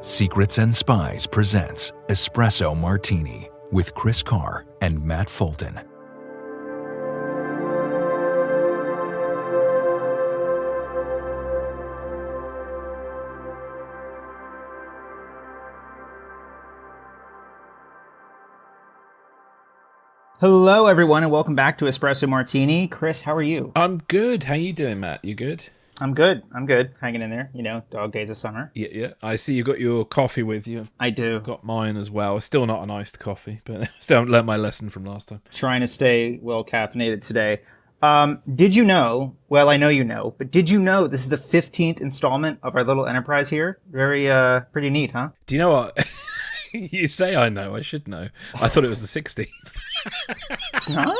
Secrets and Spies presents Espresso Martini with Chris Carr and Matt Fulton. Hello, everyone, and welcome back to Espresso Martini. Chris, how are you? I'm good. How you doing, Matt? You good? I'm good. Hanging in there. You know, dog days of summer. Yeah. I see you got your coffee with you. I do. Got mine as well. It's still not an iced coffee, but I still haven't learned my lesson from last time. Trying to stay well caffeinated today. Did you know, well, I know you know, but did you know this is the 15th installment of our little enterprise here? Very, pretty neat, huh? Do you know what? You say I know. I should know. I thought it was the 16th. It's not?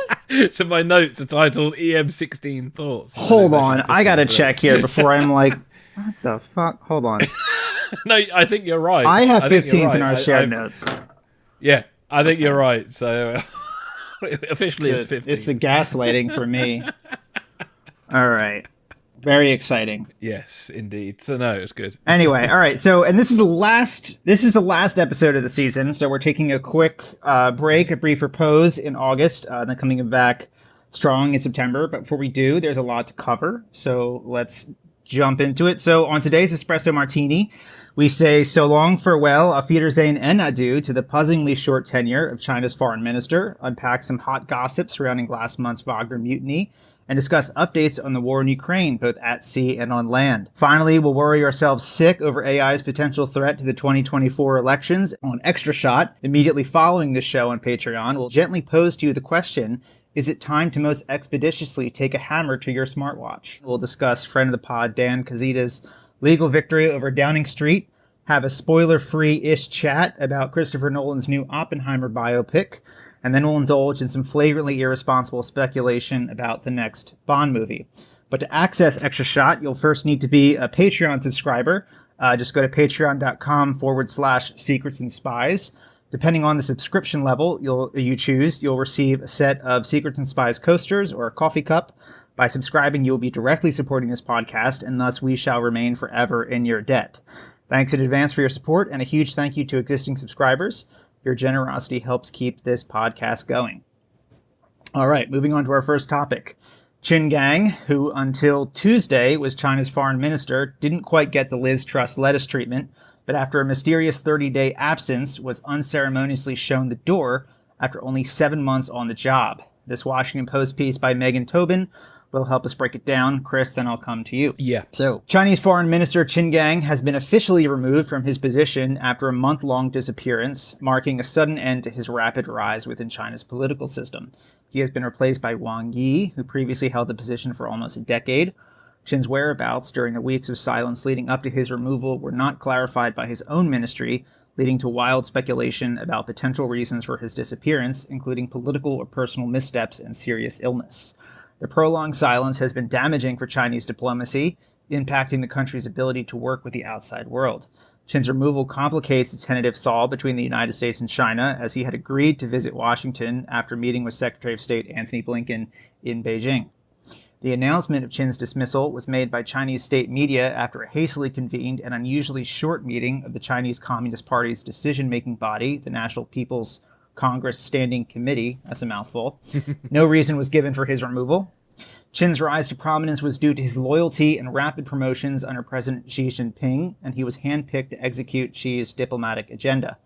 So my notes are titled EM16 Thoughts. Hold on. I got to check here before I'm like, what the fuck? Hold on. No, I think you're right. I have 15th right. in our shared notes. Yeah, I think you're right. So officially it's 15th. It's the gaslighting for me. All right. Very exciting. Yes, indeed. So no, it's good. Anyway, all right. So, and this is the last episode of the season. So we're taking a quick break, a brief repose in August, then coming back strong in September. But before we do, there's a lot to cover. So let's jump into it. So on today's Espresso Martini, we say so long, farewell, auf Wiedersehen, and adieu to the puzzlingly short tenure of China's foreign minister, unpack some hot gossip surrounding last month's Wagner mutiny, and discuss updates on the war in Ukraine, both at sea and on land. Finally, we'll worry ourselves sick over AI's potential threat to the 2024 elections. On Extra Shot, immediately following this show on Patreon, we'll gently pose to you the question, is it time to most expeditiously take a hammer to your smartwatch? We'll discuss friend of the pod Dan Kazita's legal victory over Downing Street, have a spoiler-free-ish chat about Christopher Nolan's new Oppenheimer biopic, and then we'll indulge in some flagrantly irresponsible speculation about the next Bond movie. But to access Extra Shot, you'll first need to be a Patreon subscriber. Just go to patreon.com/secrets and spies. Depending on the subscription level you choose, you'll receive a set of Secrets and Spies coasters or a coffee cup. By subscribing, you'll be directly supporting this podcast, and thus we shall remain forever in your debt. Thanks in advance for your support, and a huge thank you to existing subscribers. Your generosity helps keep this podcast going. All right, moving on to our first topic. Qin Gang, who until Tuesday was China's foreign minister, didn't quite get the Liz Truss lettuce treatment, but after a mysterious 30-day absence was unceremoniously shown the door after only 7 months on the job. This Washington Post piece by Megan Tobin will help us break it down. Chris, then I'll come to you. Yeah. So, Chinese Foreign Minister Qin Gang has been officially removed from his position after a month-long disappearance, marking a sudden end to his rapid rise within China's political system. He has been replaced by Wang Yi, who previously held the position for almost a decade. Qin's whereabouts during the weeks of silence leading up to his removal were not clarified by his own ministry, leading to wild speculation about potential reasons for his disappearance, including political or personal missteps and serious illness. The prolonged silence has been damaging for Chinese diplomacy, impacting the country's ability to work with the outside world. Qin's removal complicates the tentative thaw between the United States and China, as he had agreed to visit Washington after meeting with Secretary of State Antony Blinken in Beijing. The announcement of Qin's dismissal was made by Chinese state media after a hastily convened and unusually short meeting of the Chinese Communist Party's decision-making body, the National People's Congress Standing Committee, that's a mouthful. No reason was given for his removal. Qin's rise to prominence was due to his loyalty and rapid promotions under President Xi Jinping, and he was handpicked to execute Xi's diplomatic agenda.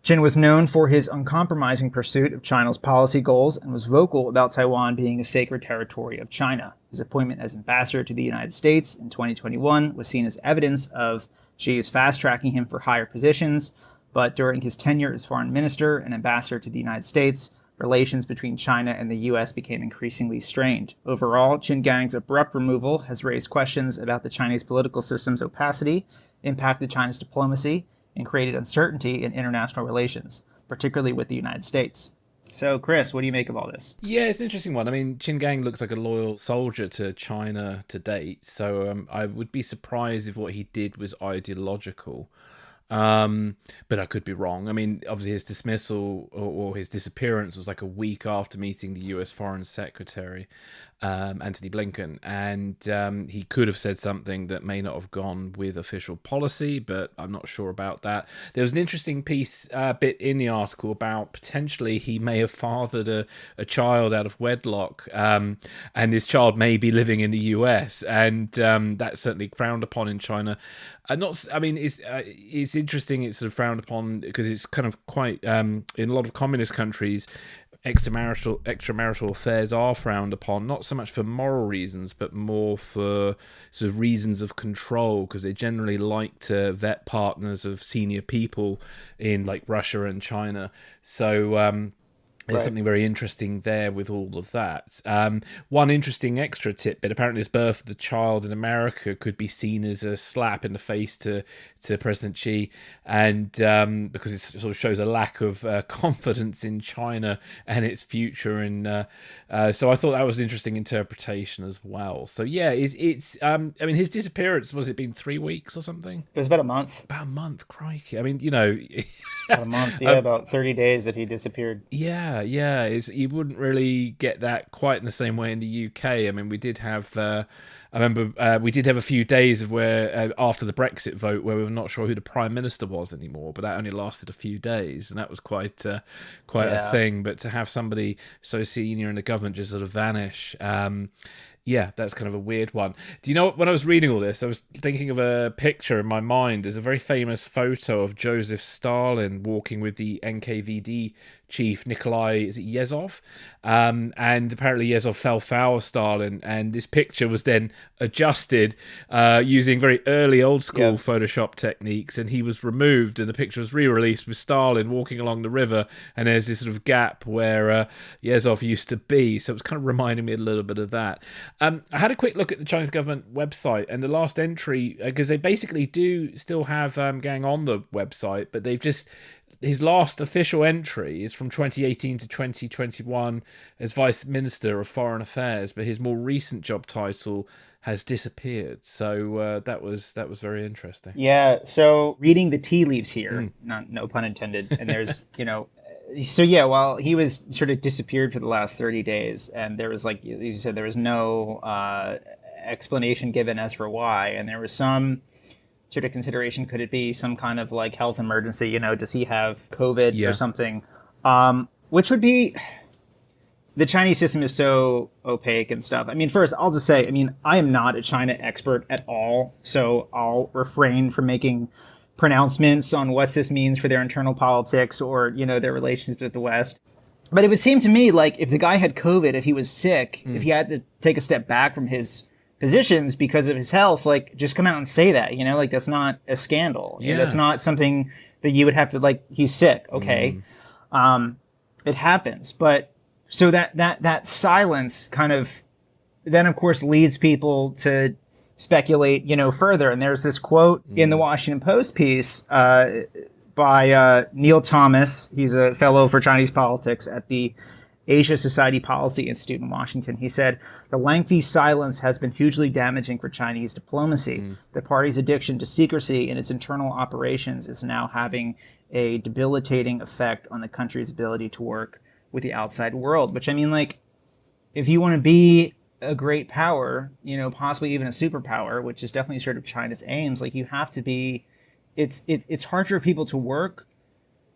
Qin was known for his uncompromising pursuit of China's policy goals and was vocal about Taiwan being a sacred territory of China. His appointment as ambassador to the United States in 2021 was seen as evidence of Xi's fast-tracking him for higher positions, but during his tenure as foreign minister and ambassador to the United States, relations between China and the U.S. became increasingly strained. Overall, Qin Gang's abrupt removal has raised questions about the Chinese political system's opacity, impacted China's diplomacy, and created uncertainty in international relations, particularly with the United States. So, Chris, what do you make of all this? Yeah, it's an interesting one. I mean, Qin Gang looks like a loyal soldier to China to date, so I would be surprised if what he did was ideological. But I could be wrong. I mean, obviously his dismissal or his disappearance was like a week after meeting the US Foreign Secretary. Antony Blinken, and he could have said something that may not have gone with official policy, but I'm not sure about that. There was an interesting bit in the article about potentially he may have fathered a child out of wedlock, and this child may be living in the US, and that's certainly frowned upon in China. It's interesting. It's sort of frowned upon because it's kind of quite in a lot of communist countries. Extramarital affairs are frowned upon, not so much for moral reasons, but more for sort of reasons of control, because they generally like to vet partners of senior people in like Russia and China. So there's something very interesting there with all of that. One interesting extra tidbit, apparently this birth of the child in America could be seen as a slap in the face to President Xi, and because it sort of shows a lack of confidence in China and its future. And so I thought that was an interesting interpretation as well. So yeah, it's his disappearance, was it been 3 weeks or something? It was about a month. About a month, crikey. I mean, About a month, about 30 days that he disappeared. Yeah, you wouldn't really get that quite in the same way in the UK. I mean, we did have, I remember we did have a few days of where after the Brexit vote where we were not sure who the Prime Minister was anymore, but that only lasted a few days, and that was quite a thing. But to have somebody so senior in the government just sort of vanish, yeah, that's kind of a weird one. Do you know what? When I was reading all this, I was thinking of a picture in my mind. There's a very famous photo of Joseph Stalin walking with the NKVD chief Nikolai, is it Yezhov? And apparently Yezhov fell foul of Stalin, and this picture was then adjusted using very early old school Photoshop techniques, and he was removed, and the picture was re-released with Stalin walking along the river, and there's this sort of gap where Yezhov used to be. So it was kind of reminding me a little bit of that. I had a quick look at the Chinese government website, and the last entry, because they basically do still have Gang on the website, but they've just... His last official entry is from 2018 to 2021 as Vice Minister of Foreign Affairs, but his more recent job title has disappeared. So that was very interesting. Yeah. So reading the tea leaves here, no pun intended. And there's, so yeah, while he was sort of disappeared for the last 30 days, and there was, like you said, there was no explanation given as for why, and there was some sort of consideration, could it be some kind of like health emergency, does he have COVID or something, which would be, the Chinese system is so opaque and stuff. I mean, first I'll just say, I am not a China expert at all, so I'll refrain from making pronouncements on what this means for their internal politics or their relations with the West. But it would seem to me like if the guy had COVID, if he was sick, if he had to take a step back from his positions because of his health, like, just come out and say that, like, that's not a scandal. That's not something that you would have to, like, he's sick. Okay. It happens. But so that silence kind of then of course leads people to speculate, further. And there's this quote in the Washington Post piece, by Neil Thomas. He's a fellow for Chinese politics at the Asia Society Policy Institute in Washington. He said, "The lengthy silence has been hugely damaging for Chinese diplomacy. The party's addiction to secrecy in its internal operations is now having a debilitating effect on the country's ability to work with the outside world." Which, if you want to be a great power, possibly even a superpower, which is definitely sort of China's aims, like, you have to be, it's hard for people to work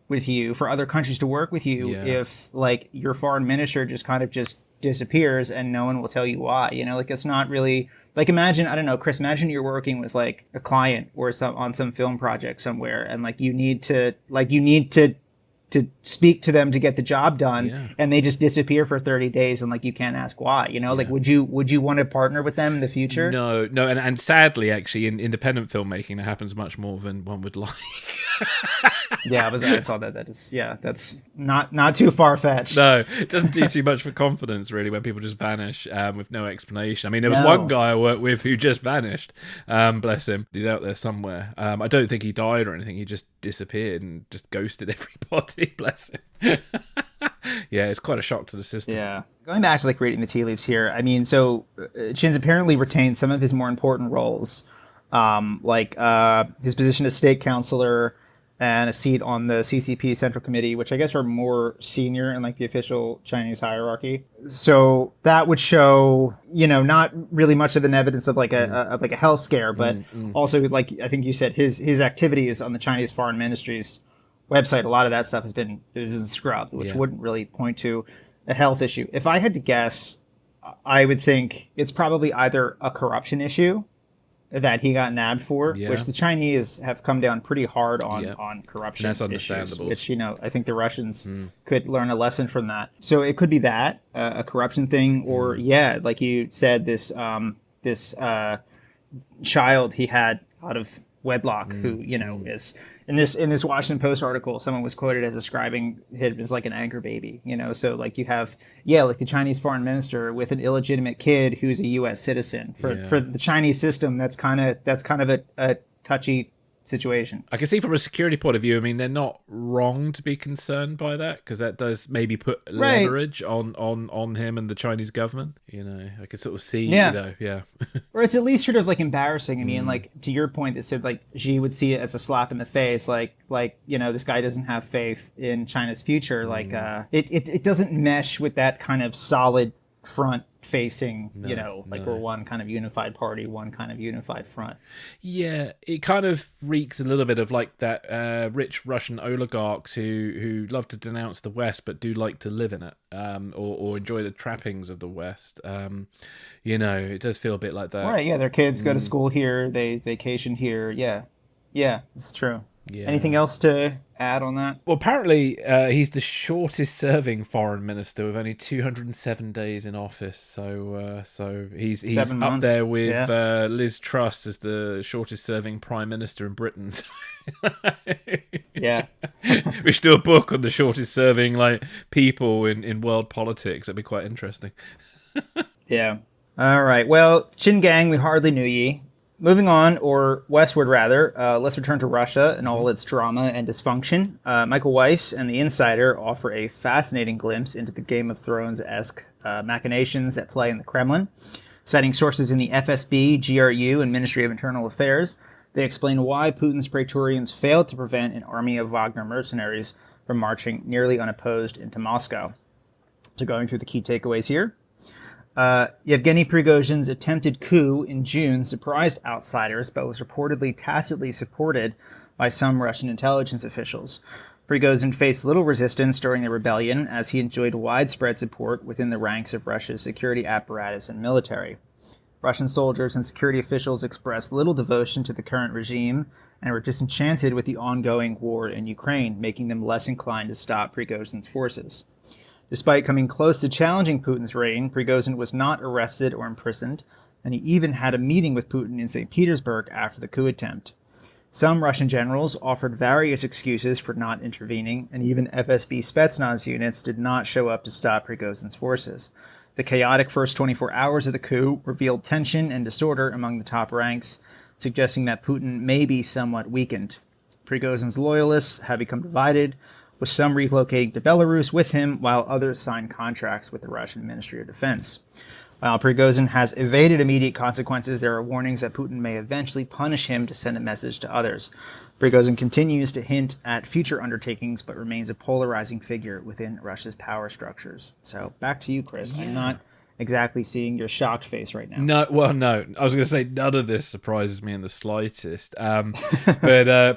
with you, for other countries to work with you, if like your foreign minister just kind of just disappears and no one will tell you why. It's not really, like, imagine, I don't know, Chris, imagine you're working with like a client or on some film project somewhere, and like you need to speak to them to get the job done, and they just disappear for 30 days, and like you can't ask why. Like, would you want to partner with them in the future? No, and sadly, actually, in independent filmmaking, that happens much more than one would like. I thought that is, that's not too far-fetched. No, it doesn't do too much for confidence, really, when people just vanish with no explanation. There was one guy I worked with who just vanished. Bless him. He's out there somewhere. I don't think he died or anything. He just disappeared and just ghosted everybody. Bless him. Yeah, it's quite a shock to the system. Yeah. Going back to like reading the tea leaves here, so Qin's apparently retained some of his more important roles, like his position as state counselor, and a seat on the CCP Central Committee, which I guess are more senior in like the official Chinese hierarchy. So that would show, not really much of an evidence of like a health scare, but also like I think you said his activities on the Chinese Foreign Ministry's website. A lot of that stuff is scrubbed, which wouldn't really point to a health issue. If I had to guess, I would think it's probably either a corruption issue that he got nabbed for, which the Chinese have come down pretty hard on corruption. And that's understandable. Issues, which, I think the Russians could learn a lesson from that. So it could be that, a corruption thing, or like you said, this child he had out of wedlock who, is in this Washington Post article, someone was quoted as describing him as like an anchor baby, so like you have, like the Chinese foreign minister with an illegitimate kid who's a U.S. citizen. For the Chinese system, that's kind of a touchy situation. I can see from a security point of view, I mean, they're not wrong to be concerned by that, because that does maybe put leverage on him and the Chinese government. I can sort of see, or it's at least sort of like embarrassing. I mean, like to your point that said like Xi would see it as a slap in the face, like this guy doesn't have faith in China's future. Like it doesn't mesh with that kind of solid front facing, we're one kind of unified party, one kind of unified front. Yeah, it kind of reeks a little bit of like that rich Russian oligarchs who love to denounce the West but do like to live in it, or enjoy the trappings of the West. It does feel a bit like that. Right, yeah, their kids go to school here, they vacation here. Yeah, it's true. Yeah. Anything else to add on that? Well, apparently he's the shortest serving foreign minister with only 207 days in office. So he's up there with Liz Truss as the shortest serving prime minister in Britain. Yeah. We should do a book on the shortest serving like people in world politics. That'd be quite interesting. Yeah. All right. Well, Qin Gang, we hardly knew ye. Moving on, or westward rather, let's return to Russia and all its drama and dysfunction. Michael Weiss and The Insider offer a fascinating glimpse into the Game of Thrones-esque machinations at play in the Kremlin. Citing sources in the FSB, GRU, and Ministry of Internal Affairs, they explain why Putin's praetorians failed to prevent an army of Wagner mercenaries from marching nearly unopposed into Moscow. So going through the key takeaways here. Yevgeny Prigozhin's attempted coup in June surprised outsiders, but was reportedly tacitly supported by some Russian intelligence officials. Prigozhin faced little resistance during the rebellion, as he enjoyed widespread support within the ranks of Russia's security apparatus and military. Russian soldiers and security officials expressed little devotion to the current regime and were disenchanted with the ongoing war in Ukraine, making them less inclined to stop Prigozhin's forces. Despite coming close to challenging Putin's reign, Prigozhin was not arrested or imprisoned, and he even had a meeting with Putin in St. Petersburg after the coup attempt. Some Russian generals offered various excuses for not intervening, and even FSB Spetsnaz units did not show up to stop Prigozhin's forces. The chaotic first 24 hours of the coup revealed tension and disorder among the top ranks, suggesting that Putin may be somewhat weakened. Prigozhin's loyalists have become divided, with some relocating to Belarus with him, while others signed contracts with the Russian Ministry of Defense. While Prigozhin has evaded immediate consequences, there are warnings that Putin may eventually punish him to send a message to others. Prigozhin continues to hint at future undertakings, but remains a polarizing figure within Russia's power structures. So, back to you, Chris. Yeah. I'm not exactly seeing your shocked face right now. No. I was going to say none of this surprises me in the slightest. But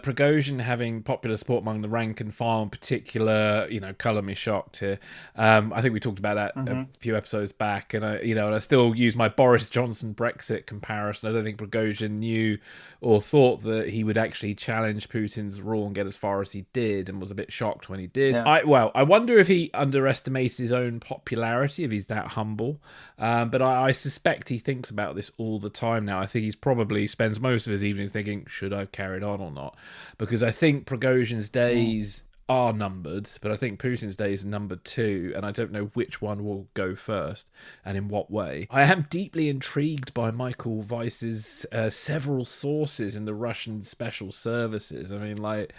Prigozhin having popular support among the rank and file in particular, colour me shocked here. I think we talked about that a few episodes back, and I still use my Boris Johnson Brexit comparison. I don't think Prigozhin knew or thought that he would actually challenge Putin's rule and get as far as he did, and was a bit shocked when he did. Yeah. I wonder if he underestimated his own popularity, if he's that humble. But I suspect he thinks about this all the time now. I think he's probably spends most of his evenings thinking, should I have carried on or not? Because I think Prigozhin's days are numbered, but I think Putin's days are numbered too, and I don't know which one will go first and in what way. I am deeply intrigued by Michael Weiss's several sources in the Russian special services. I mean, like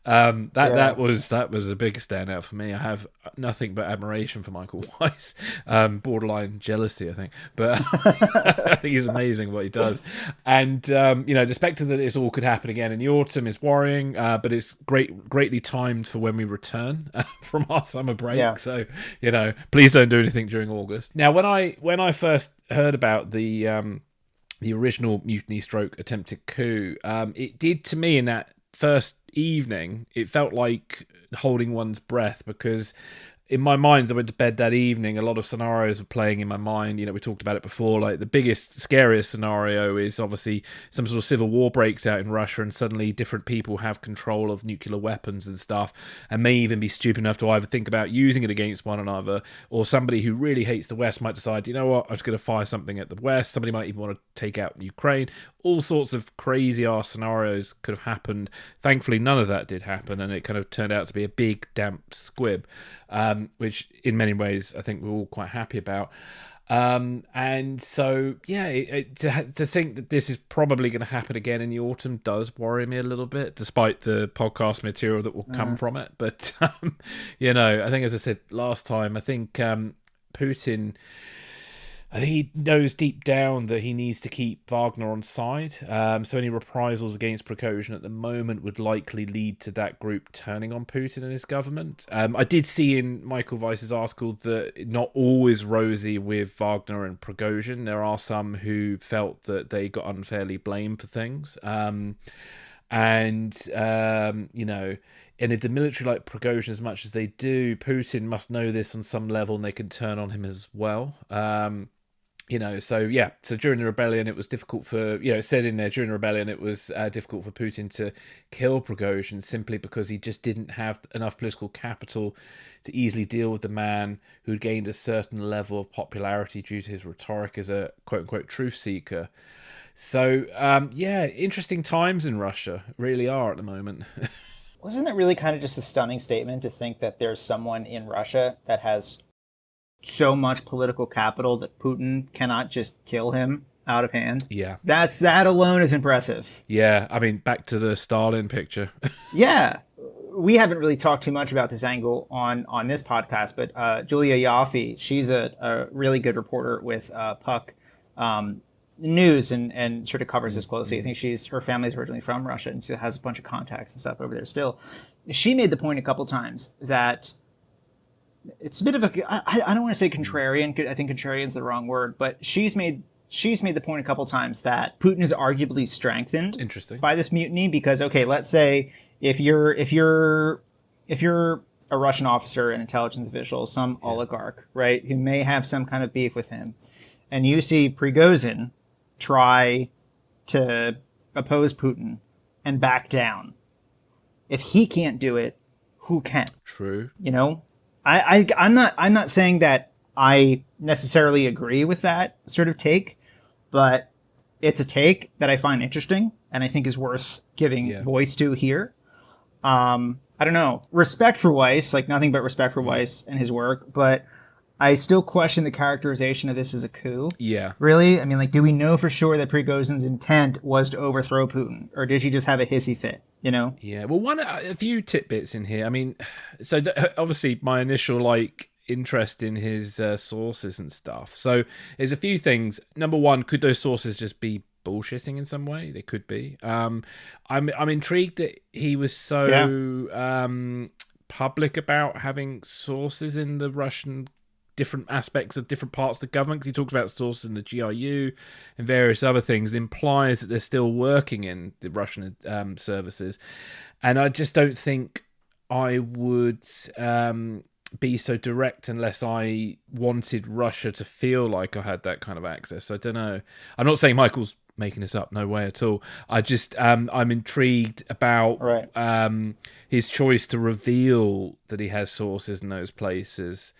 that was a big standout for me. I have nothing but admiration for Michael Weiss, borderline jealousy, I think, but I think he's amazing what he does. And the spectre that this all could happen again in the autumn is worrying, but it's greatly timed for when we return from our summer break. Yeah. So, please don't do anything during August. Now, when I first heard about the original mutiny stroke attempted coup, it did to me in that first evening, it felt like holding one's breath, because in my mind, as I went to bed that evening, a lot of scenarios were playing in my mind. We talked about it before. Like the biggest, scariest scenario is obviously some sort of civil war breaks out in Russia, and suddenly different people have control of nuclear weapons and stuff, and may even be stupid enough to either think about using it against one another, or somebody who really hates the West might decide, you know what, I'm just going to fire something at the West. Somebody might even want to take out Ukraine. All sorts of crazy ass scenarios could have happened. Thankfully, none of that did happen, and it kind of turned out to be a big damp squib, which in many ways I think we're all quite happy about. And so, to think that this is probably going to happen again in the autumn does worry me a little bit, despite the podcast material that will come from it. But, I think, as I said last time, I think Putin, I think he knows deep down that he needs to keep Wagner on side. So any reprisals against Prigozhin at the moment would likely lead to that group turning on Putin and his government. I did see in Michael Weiss's article that not always rosy with Wagner and Prigozhin. There are some who felt that they got unfairly blamed for things. And if the military like Prigozhin as much as they do, Putin must know this on some level, and they can turn on him as well. So during the rebellion, it was difficult for, it said in there, during the rebellion, it was difficult for Putin to kill Prigozhin simply because he just didn't have enough political capital to easily deal with the man who'd gained a certain level of popularity due to his rhetoric as a quote-unquote truth seeker. So, interesting times in Russia, really are at the moment. Wasn't it really kind of just a stunning statement to think that there's someone in Russia that has so much political capital that Putin cannot just kill him out of hand? Yeah. That alone is impressive. Yeah, I mean, back to the Stalin picture. Yeah. We haven't really talked too much about this angle on this podcast, but Julia Yaffe, she's a really good reporter with Puck News and sort of covers this closely. I think her family's originally from Russia, and she has a bunch of contacts and stuff over there still. She made the point a couple times that it's a bit of I don't want to say contrarian. I think contrarian's the wrong word, but she's made the point a couple times that Putin is arguably strengthened by this mutiny, because let's say if you're a Russian officer, an intelligence official, some oligarch, right, who may have some kind of beef with him, and you see Prigozhin try to oppose Putin and back down. If he can't do it, who can? True. I'm not saying that I necessarily agree with that sort of take, but it's a take that I find interesting and I think is worth giving voice to here. I don't know. Respect for Weiss, like nothing but respect for Weiss and his work, but I still question the characterization of this as a coup. Yeah. Really? I mean, do we know for sure that Prigozhin's intent was to overthrow Putin, or did he just have a hissy fit, Yeah, well, a few tidbits in here. I mean, so obviously my initial, interest in his sources and stuff. So there's a few things. Number one, could those sources just be bullshitting in some way? They could be. I'm intrigued that he was so public about having sources in the Russian different aspects of different parts of the government, because he talks about sources in the GRU and various other things. It implies that they're still working in the Russian services, and I just don't think I would be so direct unless I wanted Russia to feel like I had that kind of access. I don't know. I'm not saying Michael's making this up, no way at all. I just I'm intrigued about his choice to reveal that he has sources in those places.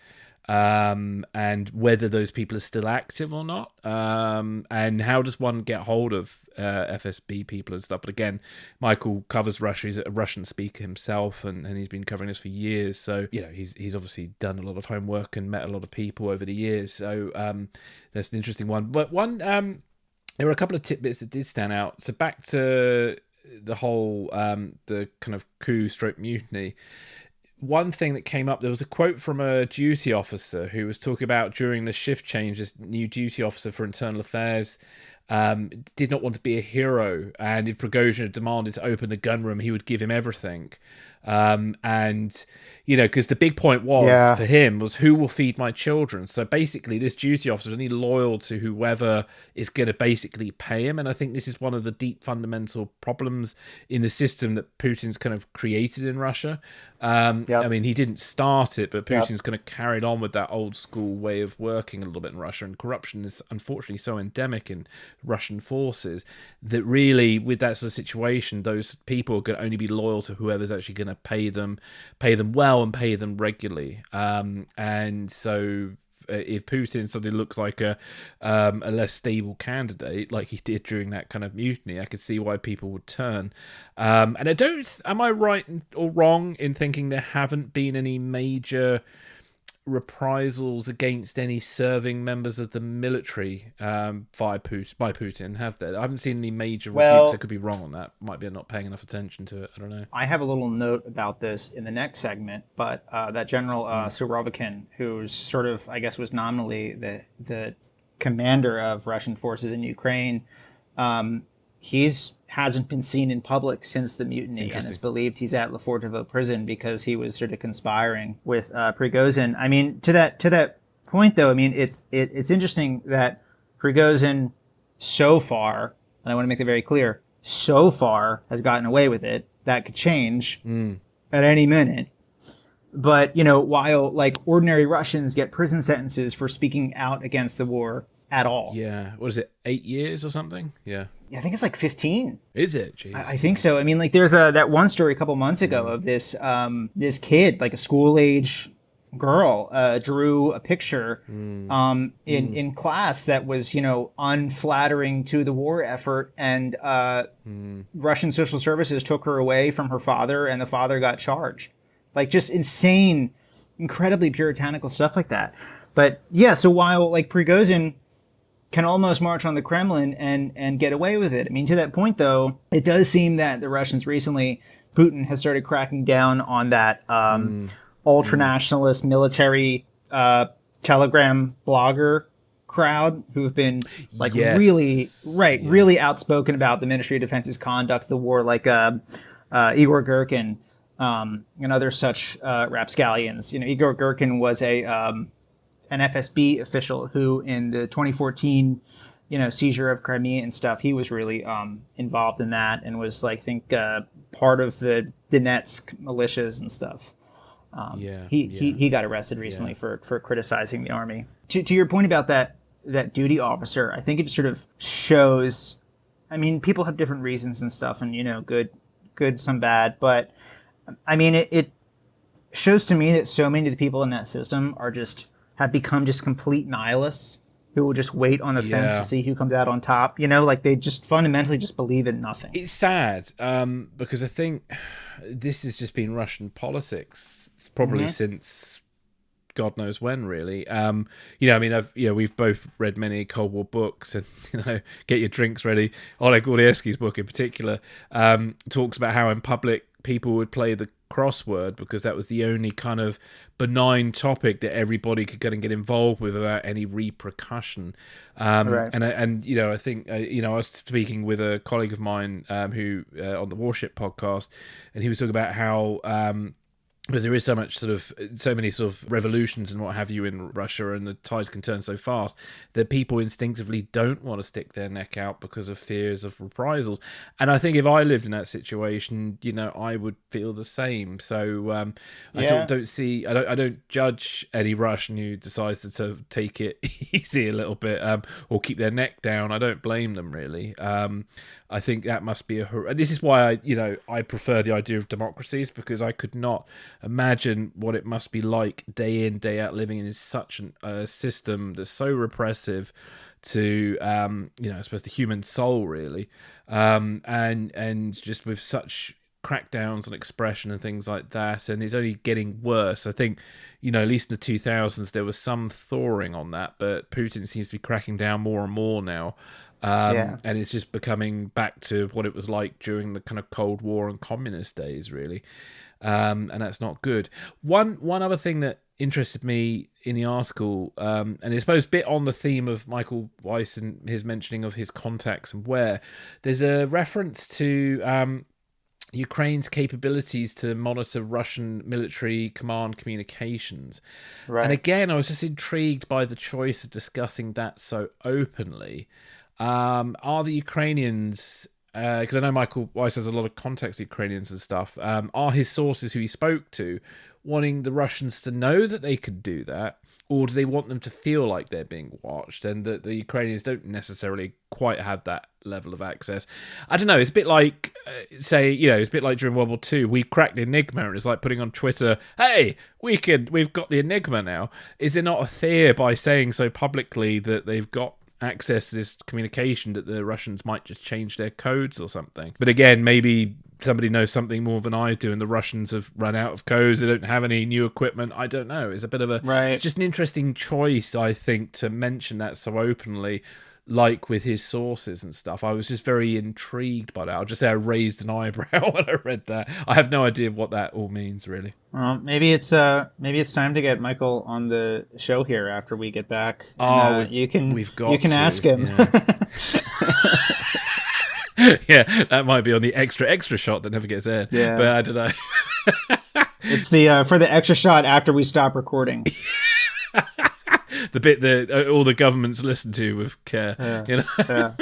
and whether those people are still active or not, and how does one get hold of FSB people and stuff. But again, Michael covers Russia. He's a Russian speaker himself, and he's been covering this for years. So, he's obviously done a lot of homework and met a lot of people over the years. So that's an interesting one. But there were a couple of tidbits that did stand out. So back to the whole, the kind of coup / mutiny. One thing that came up, there was a quote from a duty officer who was talking about during the shift change, this new duty officer for internal affairs did not want to be a hero, and if Prigozhin had demanded to open the gun room, he would give him everything. And because the big point was for him was, who will feed my children? So basically this duty officer is only loyal to whoever is going to basically pay him. And I think this is one of the deep fundamental problems in the system that Putin's kind of created in Russia. I mean, he didn't start it, but Putin's kind of carried on with that old school way of working a little bit in Russia. And corruption is unfortunately so endemic in Russian forces that really, with that sort of situation, those people are going to only be loyal to whoever's actually going to pay them well and pay them regularly. And so if Putin suddenly looks like a less stable candidate, like he did during that kind of mutiny, I could see why people would turn. And am I right or wrong in thinking there haven't been any major reprisals against any serving members of the military by Putin, have there? I haven't seen any major rebukes. I could be wrong on that. Might be not paying enough attention to it. I don't know. I have a little note about this in the next segment, but that General Surovikin, who's sort of, I guess, was nominally the commander of Russian forces in Ukraine, hasn't been seen in public since the mutiny, and it's believed he's at Lefortovo prison because he was sort of conspiring with Prigozhin. I mean, to that point, though, I mean, it's interesting that Prigozhin so far, and I want to make it very clear, so far has gotten away with it. That could change at any minute. But, while like ordinary Russians get prison sentences for speaking out against the war at all. Yeah. What is it, 8 years or something? Yeah. I think it's like 15. Is it? Jeez. I think so. I mean, like there's that one story a couple months ago of this kid, like a school age girl, drew a picture in class that was, unflattering to the war effort, and Russian social services took her away from her father, and the father got charged. Like just insane, incredibly puritanical stuff like that. But yeah, so while like Prigozhin can almost march on the Kremlin and get away with it. I mean, to that point, though, it does seem that the Russians recently, Putin has started cracking down on that ultranationalist military Telegram blogger crowd who've been like really outspoken about the Ministry of Defense's conduct of the war, like Igor Girkin and other such rapscallions. Igor Girkin was an FSB official who, in the 2014, seizure of Crimea and stuff, he was really involved in that and was, like, I think, part of the Donetsk militias and stuff. He got arrested recently for criticizing the army. To your point about that duty officer, I think it sort of shows. I mean, people have different reasons and stuff, and good, some bad, but I mean, it shows to me that so many of the people in that system have become just complete nihilists who will just wait on the fence to see who comes out on top. Like they just fundamentally just believe in nothing. It's sad because I think this has just been Russian politics probably since God knows when, really. We've both read many Cold War books, and get your drinks ready. Oleg Gordievsky's book in particular talks about how in public people would play the crossword because that was the only kind of benign topic that everybody could get involved with without any repercussion. Right. And I think I was speaking with a colleague of mine who on the Warship podcast, and he was talking about how because there is so many sort of revolutions and what have you in Russia, and the tides can turn so fast that people instinctively don't want to stick their neck out because of fears of reprisals. And I think if I lived in that situation, I would feel the same. So I don't judge any Russian who decides to take it easy a little bit or keep their neck down. I don't blame them, really. I think that must be this is why I prefer the idea of democracies, because I could not imagine what it must be like day in, day out, living in such a system that's so repressive to, I suppose the human soul, really, and just with such crackdowns on expression and things like that, and it's only getting worse. I think, at least in the 2000s, there was some thawing on that, but Putin seems to be cracking down more and more now. And it's just becoming back to what it was like during the kind of Cold War and communist days, really. And that's not good. One other thing that interested me in the article, and I suppose a bit on the theme of Michael Weiss and his mentioning of his contacts and where, there's a reference to Ukraine's capabilities to monitor Russian military command communications. Right. And again, I was just intrigued by the choice of discussing that so openly. Are the Ukrainians, because I know Michael Weiss has a lot of contacts with Ukrainians and stuff, are his sources who he spoke to wanting the Russians to know that they could do that, or do they want them to feel like they're being watched and that the Ukrainians don't necessarily quite have that level of access? I don't know. It's a bit like, it's a bit like during World War II, we cracked Enigma, and it's like putting on Twitter, hey, we've got the Enigma now. Is there not a fear by saying so publicly that they've got access to this communication that the Russians might just change their codes or something? But again, maybe somebody knows something more than I do, and the Russians have run out of codes. They don't have any new equipment. I don't know. It's a bit of a... Right. It's just an interesting choice, I think, to mention that so openly, like with his sources and stuff. I was just very intrigued by that. I'll just say I raised an eyebrow when I read that. I have no idea what that all means, really. Well, maybe it's time to get Michael on the show here after we get back. And, you can ask him. Yeah. Yeah, that might be on the extra shot that never gets aired. Yeah. But I don't know. It's the for the extra shot after we stop recording. The bit that all the governments listen to with care. Yeah. Yeah.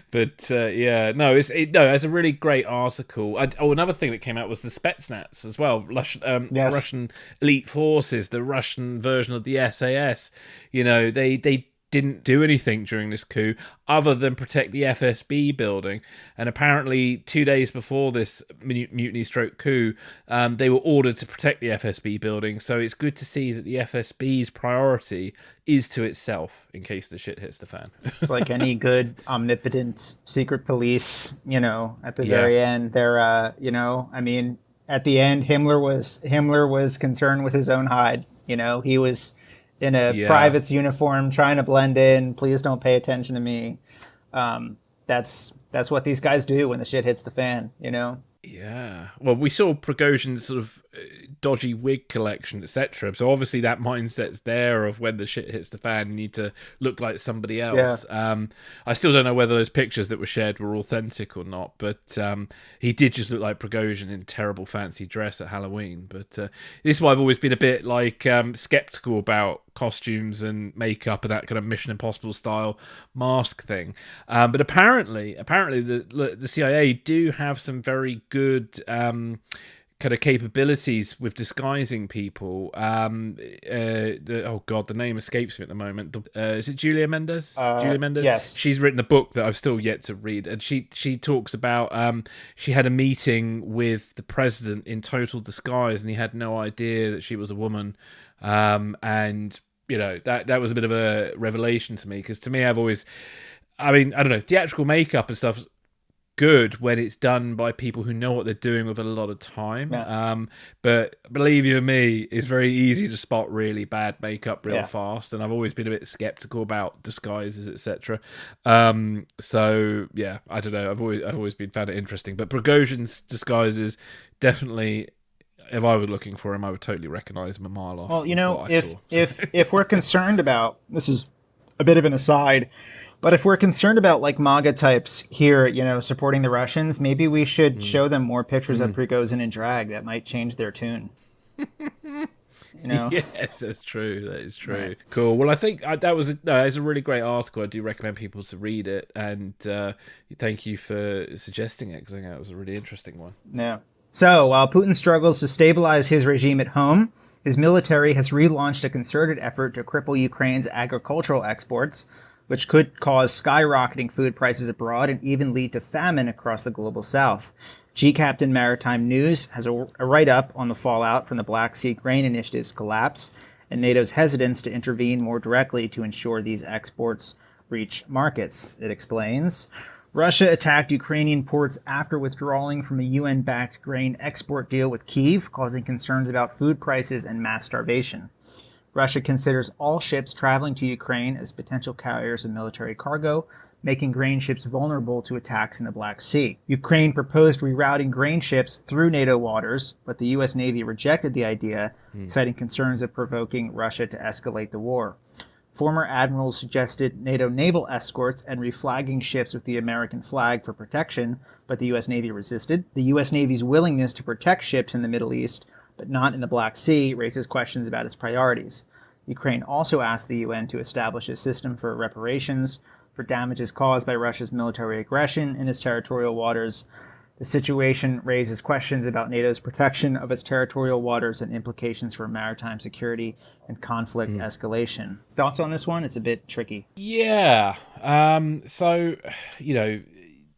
But it's a really great article. Another thing that came out was the Spetsnaz as well. Russian elite forces, the Russian version of the SAS. They didn't do anything during this coup other than protect the FSB building. And apparently 2 days before this mutiny stroke coup, they were ordered to protect the FSB building. So it's good to see that the FSB's priority is to itself in case the shit hits the fan. It's like any good omnipotent secret police, at the very end, they're, at the end, Himmler was concerned with his own hide. He was in a private's uniform, trying to blend in. Please don't pay attention to me. That's what these guys do when the shit hits the fan, Yeah. Well, we saw Prigozhin's sort of dodgy wig collection, etc. So obviously that mindset's there of when the shit hits the fan, you need to look like somebody else. Yeah. I still don't know whether those pictures that were shared were authentic or not, but he did just look like Prigozhin in terrible fancy dress at Halloween. But this is why I've always been a bit like skeptical about costumes and makeup and that kind of Mission Impossible style mask thing. But apparently the CIA do have some very good kind of capabilities with disguising people. The name escapes me at the moment. Is it Julia Mendes? Julia Mendes? Yes. She's written a book that I've still yet to read, and she talks about she had a meeting with the president in total disguise, and he had no idea that she was a woman. And that was a bit of a revelation to me, because to me, I don't know, theatrical makeup and stuff's good when it's done by people who know what they're doing with a lot of time. Yeah. But believe you me, it's very easy to spot really bad makeup real fast, and I've always been a bit skeptical about disguises, etc. So yeah, I don't know. I've always found it interesting, but Prigozhin's disguises definitely. If I were looking for him, I would totally recognize him a mile off. Well, if we're concerned about, this is a bit of an aside, but if we're concerned about like MAGA types here, supporting the Russians, maybe we should show them more pictures of Prigozhin in drag. That might change their tune. Yes, that's true. That is true. Right. Cool. Well, I think that was a really great article. I do recommend people to read it, and thank you for suggesting it, because I think that was a really interesting one. Yeah. So, while Putin struggles to stabilize his regime at home, his military has relaunched a concerted effort to cripple Ukraine's agricultural exports, which could cause skyrocketing food prices abroad and even lead to famine across the global south. G-Captain Maritime News has a write-up on the fallout from the Black Sea Grain Initiative's collapse and NATO's hesitance to intervene more directly to ensure these exports reach markets. It explains, Russia attacked Ukrainian ports after withdrawing from a UN-backed grain export deal with Kyiv, causing concerns about food prices and mass starvation. Russia considers all ships traveling to Ukraine as potential carriers of military cargo, making grain ships vulnerable to attacks in the Black Sea. Ukraine proposed rerouting grain ships through NATO waters, but the U.S. Navy rejected the idea, citing concerns of provoking Russia to escalate the war. Former admirals suggested NATO naval escorts and reflagging ships with the American flag for protection, but the U.S. Navy resisted. The U.S. Navy's willingness to protect ships in the Middle East, but not in the Black Sea, raises questions about its priorities. Ukraine also asked the UN to establish a system for reparations for damages caused by Russia's military aggression in its territorial waters. The situation raises questions about NATO's protection of its territorial waters and implications for maritime security and conflict escalation. Thoughts on this one? It's a bit tricky. Yeah. So,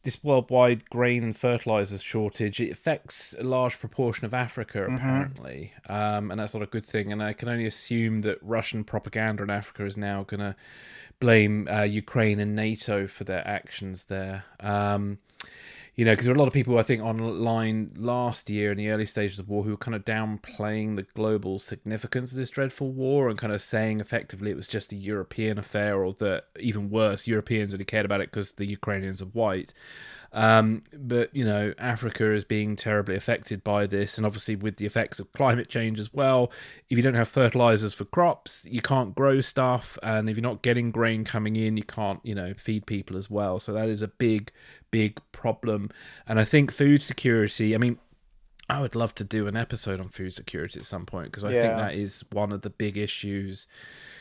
this worldwide grain and fertilizers shortage, it affects a large proportion of Africa, apparently. And that's not a good thing. And I can only assume that Russian propaganda in Africa is now going to blame Ukraine and NATO for their actions there. Because there were a lot of people, I think, online last year in the early stages of the war who were kind of downplaying the global significance of this dreadful war and kind of saying effectively it was just a European affair, or that, even worse, Europeans only cared about it because the Ukrainians are white. But, Africa is being terribly affected by this, and obviously with the effects of climate change as well. If you don't have fertilizers for crops, you can't grow stuff, and if you're not getting grain coming in, you can't, feed people as well. So that is a big problem. And I think food security, I would love to do an episode on food security at some point, because I think that is one of the big issues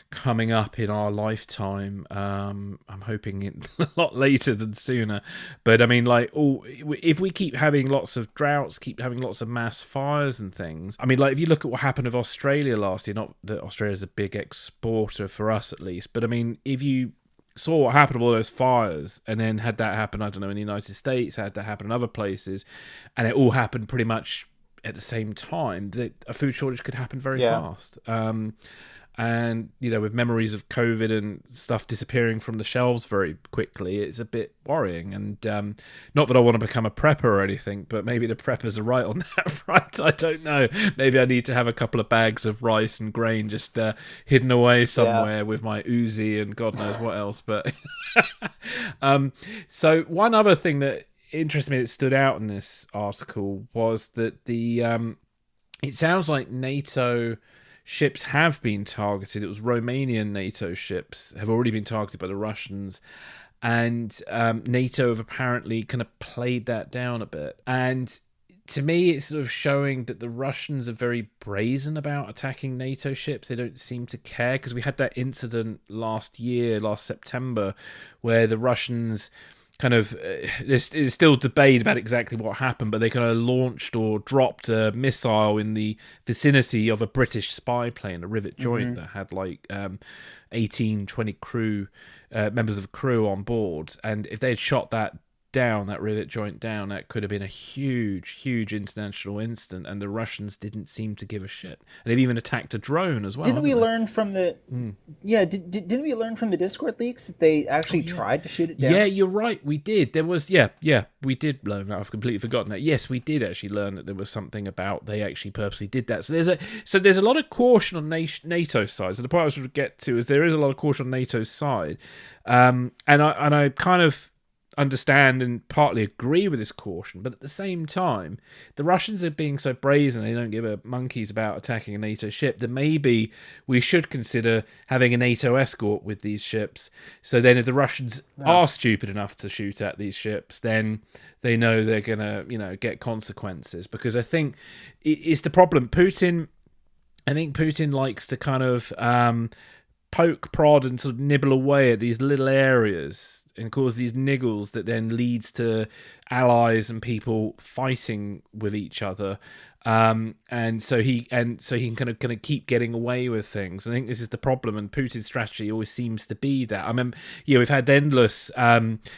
coming up in our lifetime. I'm hoping it a lot later than sooner. But if we keep having lots of droughts, keep having lots of mass fires and things, if you look at what happened with Australia last year, not that Australia's a big exporter for us at least, but if you saw what happened with all those fires, and then had that happen, I don't know, in the United States, had that happen in other places, and it all happened pretty much at the same time, that a food shortage could happen very fast. And, with memories of COVID and stuff disappearing from the shelves very quickly, it's a bit worrying. And not that I want to become a prepper or anything, but maybe the preppers are right on that front. I don't know. Maybe I need to have a couple of bags of rice and grain just hidden away somewhere with my Uzi and God knows what else. But so one other thing that interested me, that stood out in this article, was that it sounds like NATO ships have been targeted. It was Romanian NATO ships have already been targeted by the Russians, and NATO have apparently kind of played that down a bit. And to me, it's sort of showing that the Russians are very brazen about attacking NATO ships. They don't seem to care, because we had that incident last September, where the Russians kind of, there's still debate about exactly what happened, but they kind of launched or dropped a missile in the vicinity of a British spy plane, a rivet joint that had 18, 20 crew, members of crew on board. And if they had shot that rivet joint down, that could have been a huge international incident, and the Russians didn't seem to give a shit. And they've even attacked a drone as well. Didn't we learn from the didn't we learn from the Discord leaks that they actually tried to shoot it down? Yeah, you're right, we did. There was we did learn that. I've completely forgotten that. Yes, we did actually learn that there was something about they actually purposely did that. So there's a lot of caution on NATO's side. So the point I was going to get to is there is a lot of caution on NATO's side. And I kind of understand and partly agree with this caution, but at the same time, the Russians are being so brazen, they don't give a monkeys about attacking a NATO ship, that maybe we should consider having a NATO escort with these ships. So then if the Russians are stupid enough to shoot at these ships, then they know they're gonna get consequences. Because I think it's the problem. Putin likes to kind of poke, prod, and sort of nibble away at these little areas and cause these niggles that then leads to allies and people fighting with each other. And so he can kind of keep getting away with things. I think this is the problem, and Putin's strategy always seems to be that. I mean, we've had endless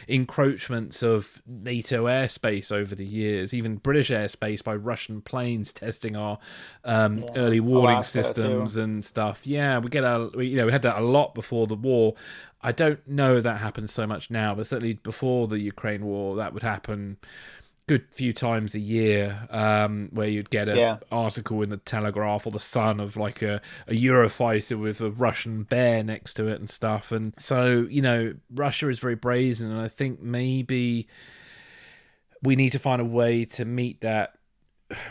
encroachments of NATO airspace over the years, even British airspace by Russian planes testing our early warning Alaska, systems too. and stuff. Yeah, we had that a lot before the war. I don't know if that happens so much now, but certainly before the Ukraine war, that would happen good few times a year, where you'd get an article in the Telegraph or the Sun of like a Eurofighter with a Russian bear next to it and stuff. And so, Russia is very brazen, and I think maybe we need to find a way to meet that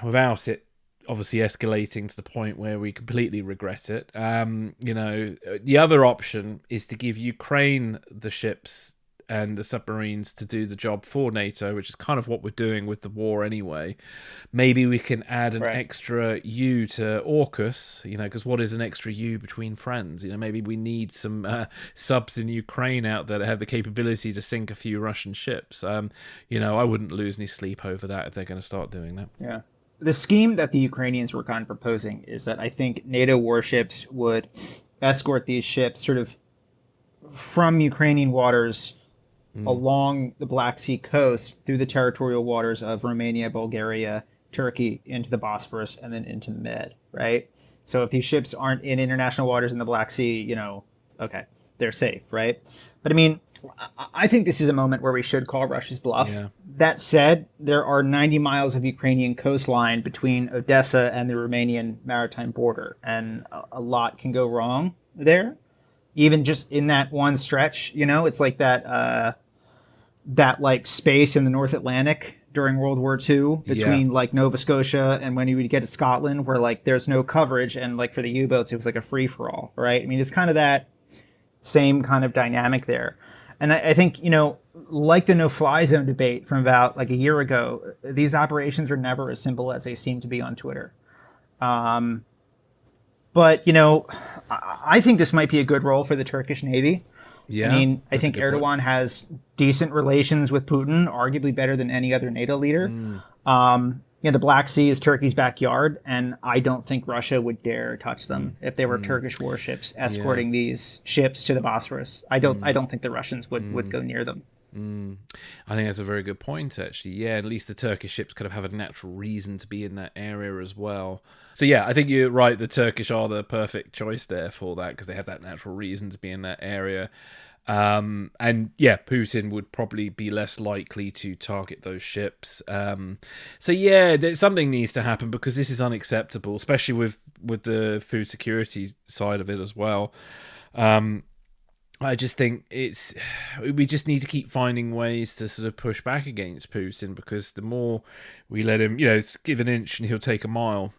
without it obviously escalating to the point where we completely regret it. The other option is to give Ukraine the ships and the submarines to do the job for NATO, which is kind of what we're doing with the war anyway. Maybe we can add an extra U to AUKUS, because what is an extra U between friends? Maybe we need some subs in Ukraine out there that have the capability to sink a few Russian ships. I wouldn't lose any sleep over that if they're going to start doing that. Yeah. The scheme that the Ukrainians were kind of proposing is that I think NATO warships would escort these ships sort of from Ukrainian waters along the Black Sea coast through the territorial waters of Romania, Bulgaria, Turkey, into the Bosphorus, and then into the Med, right? So if these ships aren't in international waters in the Black Sea, okay, they're safe, right? But I mean, I think this is a moment where we should call Russia's bluff. Yeah. That said, there are 90 miles of Ukrainian coastline between Odessa and the Romanian maritime border, and a lot can go wrong there. Even just in that one stretch, it's like that like space in the North Atlantic during World War II between like Nova Scotia and when you would get to Scotland, where like there's no coverage, and like for the U-boats it was like a free for all, right? I mean, it's kind of that same kind of dynamic there. And I think, like the no-fly zone debate from about like a year ago, these operations are never as simple as they seem to be on Twitter. But, I think this might be a good role for the Turkish Navy. Yeah, I mean, I think Erdogan has decent relations with Putin, arguably better than any other NATO leader. The Black Sea is Turkey's backyard, and I don't think Russia would dare touch them if they were Turkish warships escorting these ships to the Bosphorus. I don't think the Russians would go near them. I think that's a very good point, actually. Yeah, at least the Turkish ships kind of have a natural reason to be in that area as well. So yeah, I think you're right. The Turkish are the perfect choice there for that, because they have that natural reason to be in that area. And yeah, Putin would probably be less likely to target those ships. So yeah, something needs to happen, because this is unacceptable, especially with the food security side of it as well. I just think we just need to keep finding ways to sort of push back against Putin, because the more we let him, give an inch and he'll take a mile.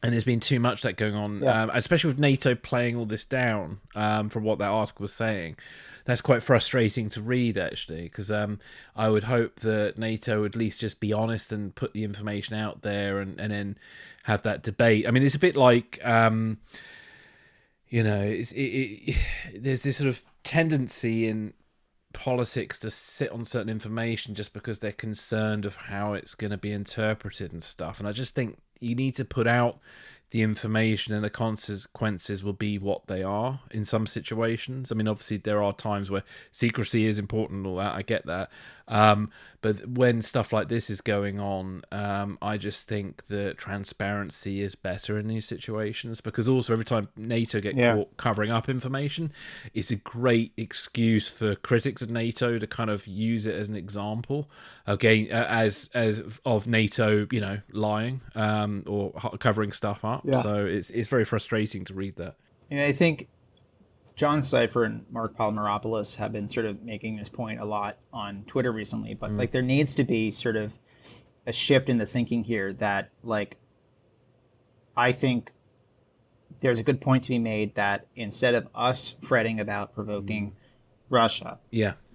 And there's been too much of that going on, especially with NATO playing all this down, from what that article was saying. That's quite frustrating to read, actually, because I would hope that NATO would at least just be honest and put the information out there and then have that debate. I mean, it's a bit like, there's this sort of tendency in politics to sit on certain information just because they're concerned of how it's going to be interpreted and stuff. And I just think you need to put out the information, and the consequences will be what they are in some situations. I mean, obviously there are times where secrecy is important and all that, I get that. But when stuff like this is going on, I just think that transparency is better in these situations, because also every time NATO get caught covering up information, it's a great excuse for critics of NATO to kind of use it as an example again, as of NATO, lying or covering stuff up. Yeah. So it's very frustrating to read that. And I think John Cipher and Mark Palmeropoulos have been sort of making this point a lot on Twitter recently, but like there needs to be sort of a shift in the thinking here that, like, I think there's a good point to be made that instead of us fretting about provoking Russia,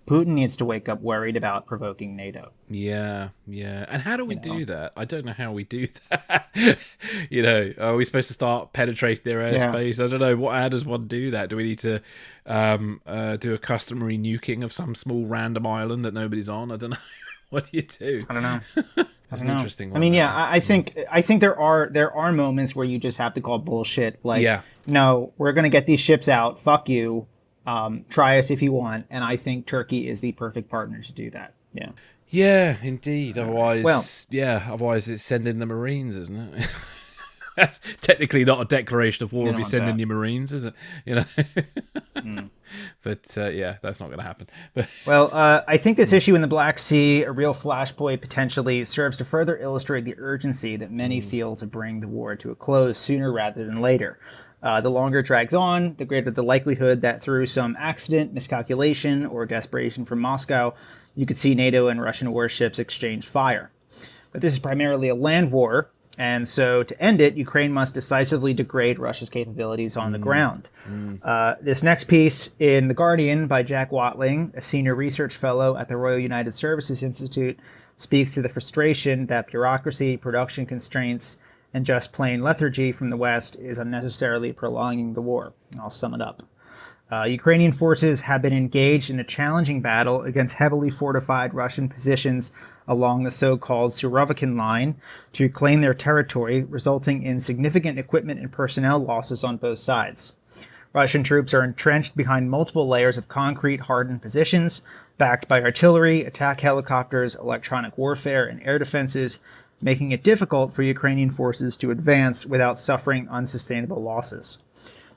Putin needs to wake up worried about provoking NATO. Yeah. And how do we do that? I don't know how we do that. Are we supposed to start penetrating their airspace? I don't know. How does one do that? Do we need to do a customary nuking of some small random island that nobody's on? I don't know. What do you do? I don't know. That's an interesting one. I mean, yeah, I think there are moments where you just have to call bullshit. Like, Yeah. no, we're going to get these ships out. Fuck you. Try us if you want. And I think Turkey is the perfect partner to do that. Yeah. Yeah, indeed. Otherwise, otherwise it's send in the Marines, isn't it? That's technically not a declaration of war if you send in your Marines, is it? You know. But yeah, that's not going to happen. But well, I think this issue in the Black Sea, a real flashpoint potentially, serves to further illustrate the urgency that many feel to bring the war to a close sooner rather than later. The longer it drags on, the greater the likelihood that through some accident, miscalculation, or desperation from Moscow, you could see NATO and Russian warships exchange fire. But this is primarily a land war, and so to end it, Ukraine must decisively degrade Russia's capabilities on the ground. This next piece in The Guardian by Jack Watling, a senior research fellow at the Royal United Services Institute, speaks to the frustration that bureaucracy, production constraints, and just plain lethargy from the West is unnecessarily prolonging the war. I'll sum it up. Ukrainian forces have been engaged in a challenging battle against heavily fortified Russian positions along the so-called Surovikin line to reclaim their territory, resulting in significant equipment and personnel losses on both sides. Russian troops are entrenched behind multiple layers of concrete hardened positions, backed by artillery, attack helicopters, electronic warfare, and air defenses, making it difficult for Ukrainian forces to advance without suffering unsustainable losses.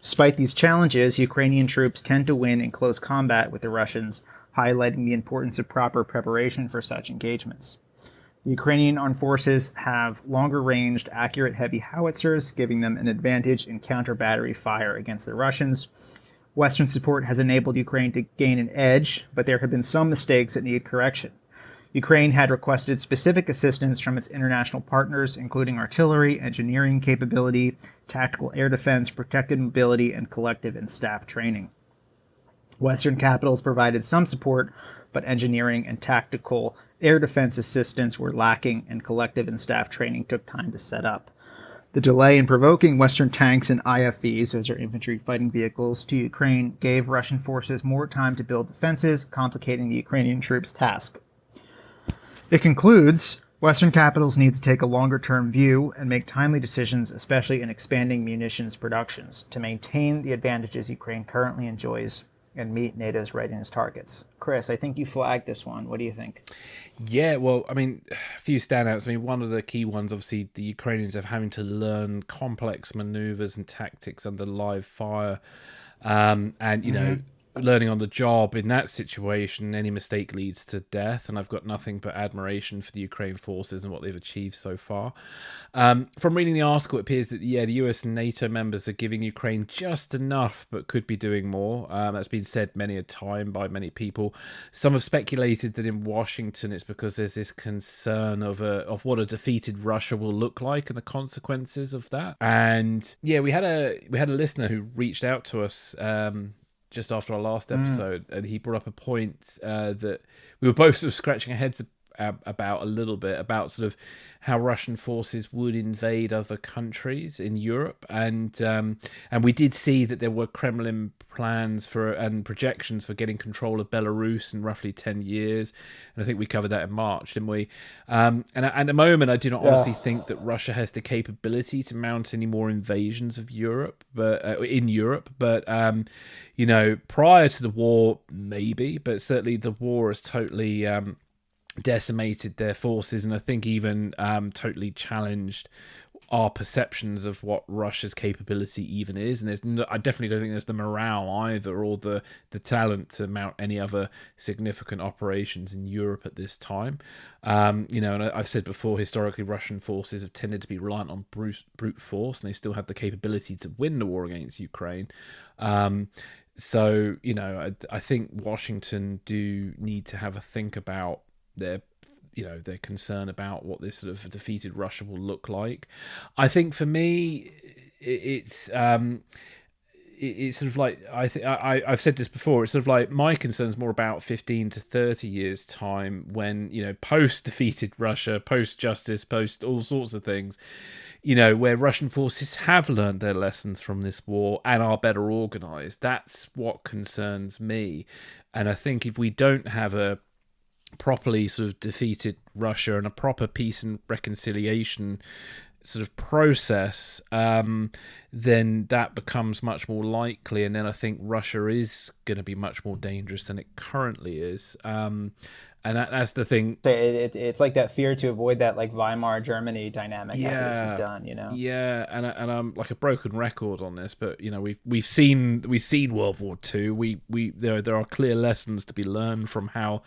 Despite these challenges, Ukrainian troops tend to win in close combat with the Russians, highlighting the importance of proper preparation for such engagements. The Ukrainian armed forces have longer-ranged, accurate heavy howitzers, giving them an advantage in counter-battery fire against the Russians. Western support has enabled Ukraine to gain an edge, but there have been some mistakes that need correction. Ukraine had requested specific assistance from its international partners, including artillery, engineering capability, tactical air defense, protected mobility, and collective and staff training. Western capitals provided some support, but engineering and tactical air defense assistance were lacking, and collective and staff training took time to set up. The delay in provoking Western tanks and IFVs, those are infantry fighting vehicles, to Ukraine gave Russian forces more time to build defenses, complicating the Ukrainian troops' task. It concludes, Western capitals need to take a longer-term view and make timely decisions, especially in expanding munitions productions, to maintain the advantages Ukraine currently enjoys and meet NATO's readiness targets. Chris, I think you flagged this one. What do you think? Yeah, well, I mean, a few standouts. I mean, one of the key ones, obviously, the Ukrainians are having to learn complex maneuvers and tactics under live fire. And, you know, learning on the job in that situation, any mistake leads to death, and I've got nothing but admiration for the Ukraine forces and what they've achieved so far. From reading the article, it appears that, the US and NATO members are giving Ukraine just enough, but could be doing more. That's been said many a time by many people. Some have speculated that in Washington it's because there's this concern of what a defeated Russia will look like and the consequences of that. And yeah, we had a listener who reached out to us just after our last episode, and he brought up a point that we were both sort of scratching our heads about a little bit, about sort of how Russian forces would invade other countries in Europe, and we did see that there were Kremlin plans for and projections for getting control of Belarus in roughly 10 years, and I think we covered that in March, didn't we? And at the moment, I do not honestly think that Russia has the capability to mount any more invasions of Europe, but you know, prior to the war, maybe, but certainly the war has totally decimated their forces, and I think even totally challenged our perceptions of what Russia's capability even is. And I definitely don't think there's the morale either, or the talent to mount any other significant operations in Europe at this time. You know, and I've said before, historically, Russian forces have tended to be reliant on brute force, and they still have the capability to win the war against Ukraine. So, you know, I think Washington do need to have a think about their concern about what this sort of defeated Russia will look like. I think for me, it's sort of like, I've said this before, it's sort of like my concern's more about 15 to 30 years time, when, you know, post defeated Russia, post justice, post all sorts of things, you know, where Russian forces have learned their lessons from this war and are better organized. That's what concerns me. And I think if we don't have a properly sort of defeated Russia and a proper peace and reconciliation sort of process, then that becomes much more likely, and then I think Russia is going to be much more dangerous than it currently is. And that's the thing. It's like that fear to avoid that like Weimar Germany dynamic after this is done, Yeah, and I'm like a broken record on this, but we've seen World War II. There are clear lessons to be learned from how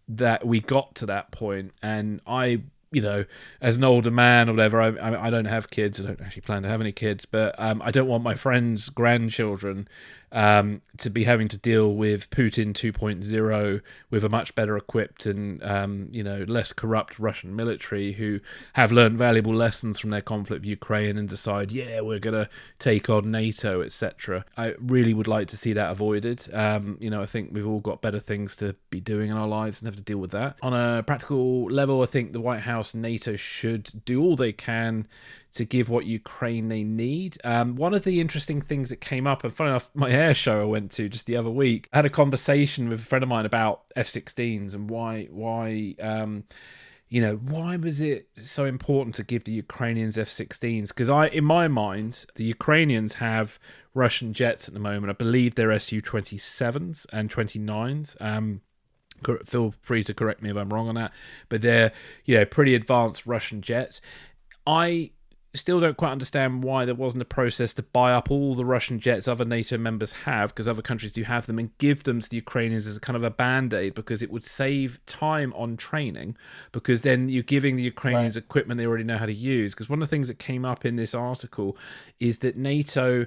that we got to that point, and as an older man or whatever, I don't have kids. I don't actually plan to have any kids, but I don't want my friends' grandchildren to be having to deal with Putin 2.0 with a much better equipped and less corrupt Russian military who have learned valuable lessons from their conflict with Ukraine and decide, we're going to take on NATO, etc. I really would like to see that avoided. I think we've all got better things to be doing in our lives and have to deal with that. On a practical level, I think the White House and NATO should do all they can to give what Ukraine they need. One of the interesting things that came up, and funny enough, my air show I went to just the other week, I had a conversation with a friend of mine about F-16s and why was it so important to give the Ukrainians F-16s? Because in my mind, the Ukrainians have Russian jets at the moment. I believe they're Su-27s and 29s. Feel free to correct me if I'm wrong on that, but they're pretty advanced Russian jets. I still don't quite understand why there wasn't a process to buy up all the Russian jets other NATO members have, because other countries do have them, and give them to the Ukrainians as a kind of a band-aid, because it would save time on training, because then you're giving the Ukrainians equipment they already know how to use. Because one of the things that came up in this article is that NATO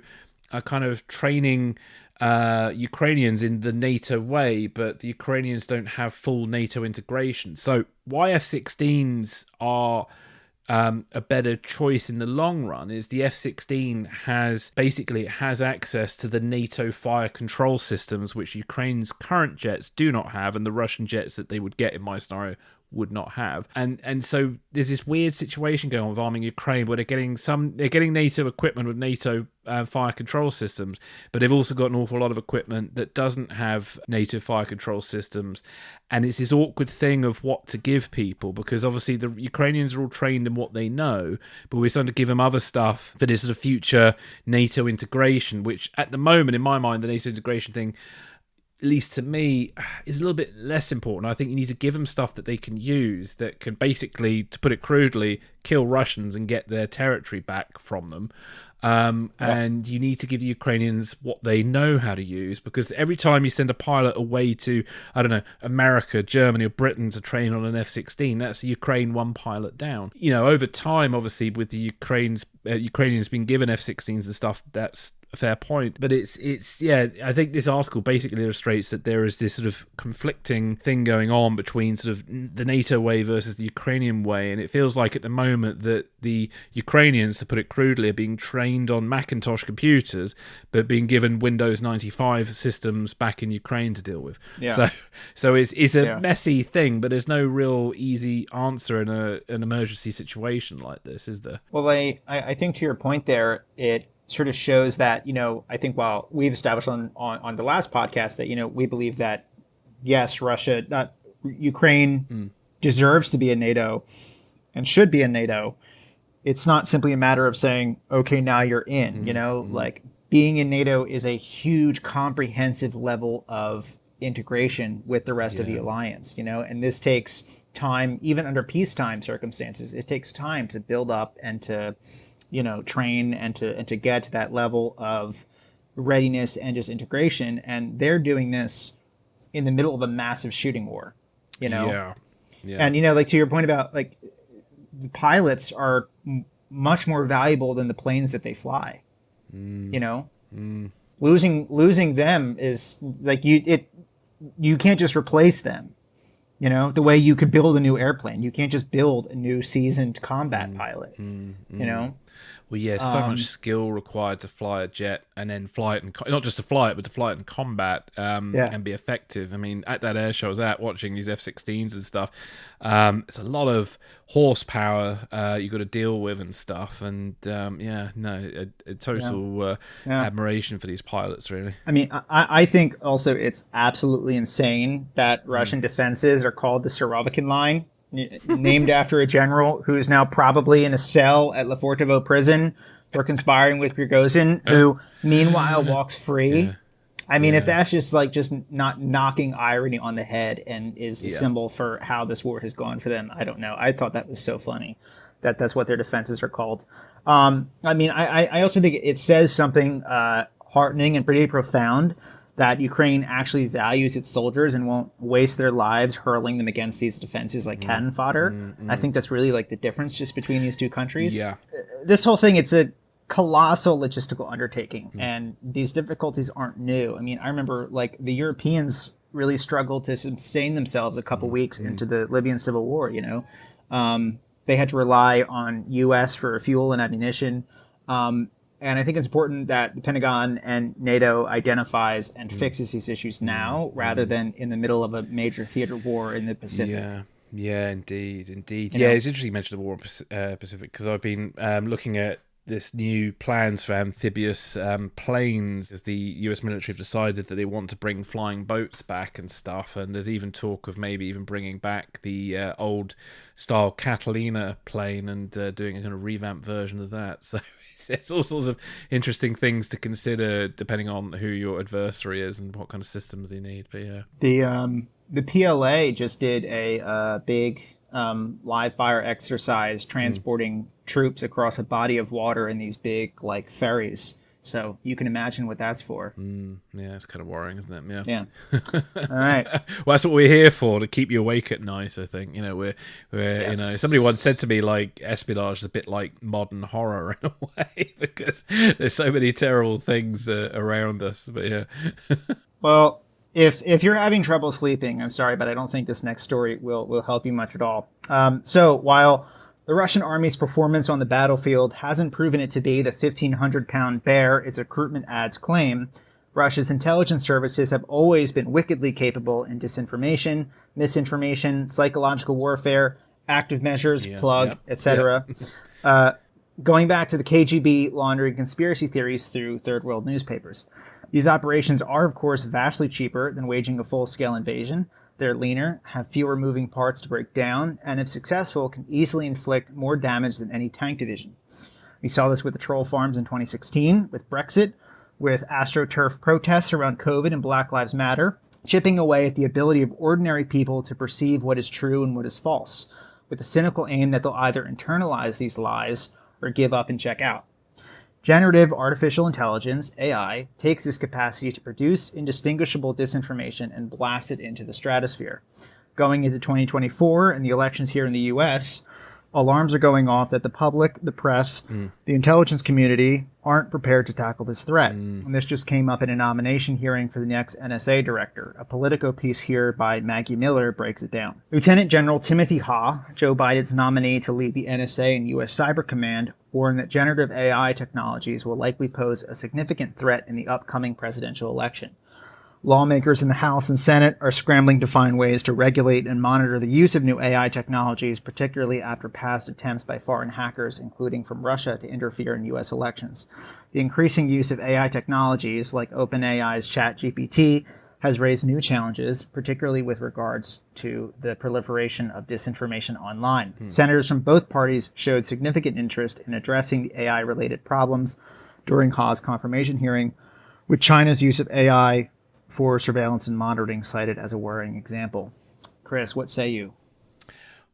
are kind of training Ukrainians in the NATO way, but the Ukrainians don't have full NATO integration. So why F-16s are a better choice in the long run is the F-16 has access to the NATO fire control systems, which Ukraine's current jets do not have, and the Russian jets that they would get in my scenario would not have. And so there's this weird situation going on with arming Ukraine where they're getting NATO equipment with NATO fire control systems, but they've also got an awful lot of equipment that doesn't have NATO fire control systems. And it's this awkward thing of what to give people, because obviously the Ukrainians are all trained in what they know, but we're starting to give them other stuff for this sort of future NATO integration, which at the moment, in my mind, the NATO integration thing, at least to me, is a little bit less important. I think you need to give them stuff that they can use that can basically, to put it crudely, kill Russians and get their territory back from them. And you need to give the Ukrainians what they know how to use, because every time you send a pilot away to, I don't know, America, Germany or Britain to train on an F-16, that's Ukraine one pilot down. Over time, obviously, with the Ukrainians being given F-16s and stuff, that's a fair point. But it's I think this article basically illustrates that there is this sort of conflicting thing going on between sort of the NATO way versus the Ukrainian way, and it feels like at the moment that the Ukrainians, to put it crudely, are being trained on Macintosh computers but being given Windows 95 systems back in Ukraine to deal with. So it's a messy thing, but there's no real easy answer in an emergency situation like this, is there? Well, I think to your point there, it sort of shows that, I think while we've established on the last podcast that, we believe that, yes, Ukraine deserves to be in NATO and should be in NATO. It's not simply a matter of saying, okay, now you're in, like being in NATO is a huge comprehensive level of integration with the rest of the alliance, and this takes time, even under peacetime circumstances. It takes time to build up and to train and to get to that level of readiness and just integration. And they're doing this in the middle of a massive shooting war, Yeah. And, like to your point about like the pilots are much more valuable than the planes that they fly, losing them is like you can't just replace them. The way you could build a new airplane, you can't just build a new seasoned combat pilot, Well, yeah, so much skill required to fly a jet and then fly it, and not just to fly it, but to fly it in combat and be effective. I mean, at that air show I was at, watching these F-16s and stuff, it's a lot of horsepower you got to deal with and stuff. And a total admiration for these pilots, really. I mean, I think also it's absolutely insane that Russian defenses are called the Surovikin Line, named after a general who is now probably in a cell at Lefortovo prison for conspiring with Prigozhin, who meanwhile walks free. Yeah. I mean, if that's just not knocking irony on the head and is a symbol for how this war has gone for them, I don't know. I thought that was so funny that that's what their defenses are called. I mean, I also think it says something heartening and pretty profound that Ukraine actually values its soldiers and won't waste their lives hurling them against these defenses like cannon fodder. I think that's really like the difference just between these two countries. Yeah. This whole thing, it's a colossal logistical undertaking, and these difficulties aren't new. I mean, I remember like the Europeans really struggled to sustain themselves a couple weeks into the Libyan civil war, you know. They had to rely on US for fuel and ammunition. And I think it's important that the Pentagon and NATO identifies and fixes these issues now rather than in the middle of a major theater war in the Pacific. Yeah, indeed. You know? It's interesting you mentioned the war in Pacific, because I've been looking at this new plans for amphibious planes, as the US military have decided that they want to bring flying boats back and stuff, and there's even talk of maybe even bringing back the old style Catalina plane and doing a kind of revamped version of that. So it's all sorts of interesting things to consider depending on who your adversary is and what kind of systems they need. But the PLA just did a big live fire exercise transporting troops across a body of water in these big like ferries. So you can imagine what that's for. Yeah, it's kind of worrying, isn't it? Yeah. All right. Well, that's what we're here for, to keep you awake at night, I think. You know, we're you know, somebody once said to me, like, espionage is a bit like modern horror in a way, because there's so many terrible things around us. But yeah. Well, if you're having trouble sleeping, I'm sorry, but I don't think this next story will help you much at all. So while the Russian army's performance on the battlefield hasn't proven it to be the 1,500-pound bear its recruitment ads claim, Russia's intelligence services have always been wickedly capable in disinformation, misinformation, psychological warfare, active measures, etc. Going back to the KGB laundering conspiracy theories through third world newspapers. These operations are, of course, vastly cheaper than waging a full-scale invasion. They're leaner, have fewer moving parts to break down, and if successful, can easily inflict more damage than any tank division. We saw this with the troll farms in 2016, with Brexit, with AstroTurf protests around COVID and Black Lives Matter, chipping away at the ability of ordinary people to perceive what is true and what is false, with the cynical aim that they'll either internalize these lies or give up and check out. Generative artificial intelligence, AI, takes this capacity to produce indistinguishable disinformation and blast it into the stratosphere. Going into 2024 and the elections here in the US, alarms are going off that the public, the press, the intelligence community aren't prepared to tackle this threat. And this just came up in a nomination hearing for the next NSA director. A Politico piece here by Maggie Miller breaks it down. Lieutenant General Timothy Ha, Joe Biden's nominee to lead the NSA and U.S. Cyber Command, warned that generative AI technologies will likely pose a significant threat in the upcoming presidential election. Lawmakers in the House and Senate are scrambling to find ways to regulate and monitor the use of new AI technologies, particularly after past attempts by foreign hackers, including from Russia, to interfere in U.S. elections. The increasing use of AI technologies, like OpenAI's ChatGPT, has raised new challenges, particularly with regards to the proliferation of disinformation online. Senators from both parties showed significant interest in addressing the AI-related problems during Ha's confirmation hearing, with China's use of AI for surveillance and monitoring cited as a worrying example. Chris, what say you?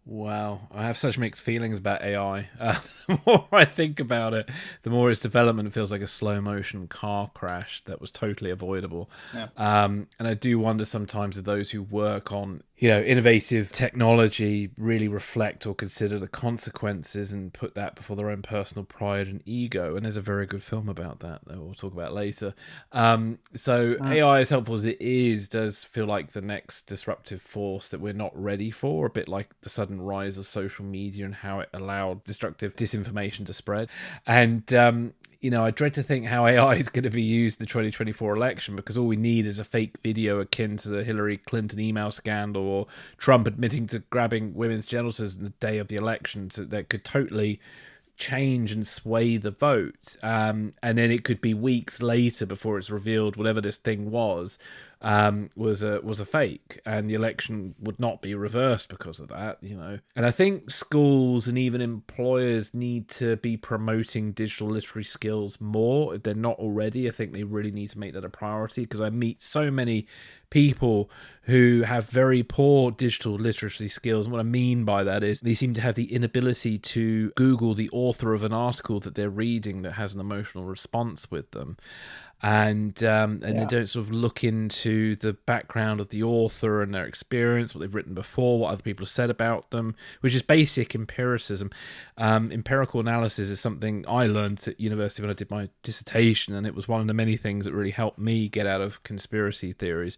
Wow, I have such mixed feelings about AI. The more I think about it, the more its development feels like a slow-motion car crash that was totally avoidable. Yeah. And I do wonder sometimes if those who work on innovative technology really reflect or consider the consequences and put that before their own personal pride and ego. And there's a very good film about that we'll talk about later. So AI, as helpful as it is, does feel like the next disruptive force that we're not ready for, a bit like the sudden rise of social media and how it allowed destructive disinformation to spread. And I dread to think how AI is going to be used in the 2024 election, because all we need is a fake video akin to the Hillary Clinton email scandal or Trump admitting to grabbing women's genitals on the day of the election that could totally change and sway the vote. And then it could be weeks later before it's revealed whatever this thing was a fake, and the election would not be reversed because of that, And I think schools and even employers need to be promoting digital literacy skills more. If they're not already, I think they really need to make that a priority, because I meet so many people who have very poor digital literacy skills. And what I mean by that is they seem to have the inability to Google the author of an article that they're reading that has an emotional response with them. And they don't sort of look into the background of the author and their experience, what they've written before, what other people have said about them, which is basic empiricism. Empirical analysis is something I learned at university when I did my dissertation, and it was one of the many things that really helped me get out of conspiracy theories.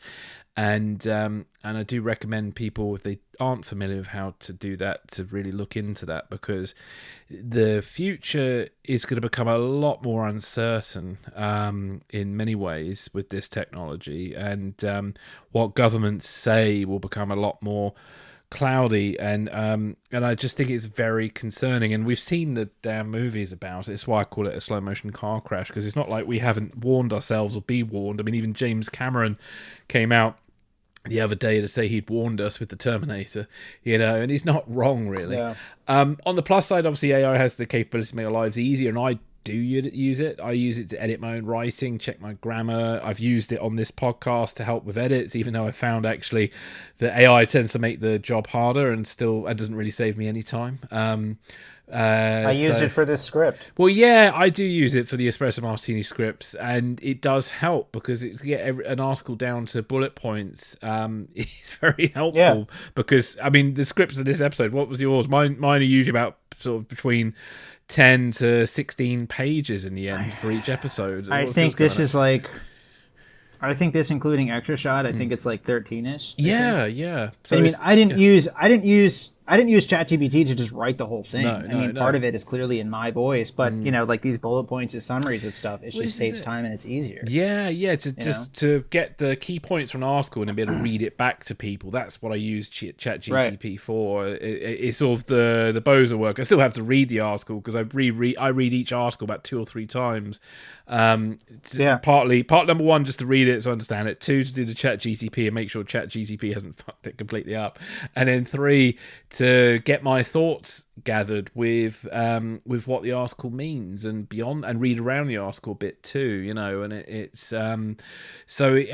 And I do recommend people, if they aren't familiar with how to do that, to really look into that, because the future is going to become a lot more uncertain in many ways with this technology, and what governments say will become a lot more cloudy, and I just think it's very concerning. And we've seen the damn movies about it. It's why I call it a slow motion car crash, because it's not like we haven't warned ourselves or be warned. I mean, even James Cameron came out the other day to say he'd warned us with the Terminator, and he's not wrong, really. Yeah. On the plus side, obviously AI has the capability to make our lives easier, and I do use it. I use it to edit my own writing, check my grammar. I've used it on this podcast to help with edits, even though I found actually that AI tends to make the job harder and it doesn't really save me any time. I used it for this script. Well, yeah, I do use it for the Espresso Martini scripts, and it does help because to get an article down to bullet points is very helpful. Because, I mean, the scripts of this episode, what was yours? Mine are usually about sort of between 10 to 16 pages in the end for each episode. I think this is like... I think this, including extra shot, I think it's like 13-ish. Yeah. So I mean, I didn't use ChatGPT to just write the whole thing. Part of it is clearly in my voice, but like these bullet points as summaries of stuff, it just saves time and it's easier. Yeah. To get the key points from an article and then be able to read it back to people. That's what I use ChatGPT for. It's sort of the bozo work. I still have to read the article because I read each article about 2 or 3 times. Part number 1, just to read it so I understand it. 2, to do the ChatGPT and make sure ChatGPT hasn't fucked it completely up, and then 3, to get my thoughts gathered with what the article means and beyond, and read around the article a bit too, and it's so it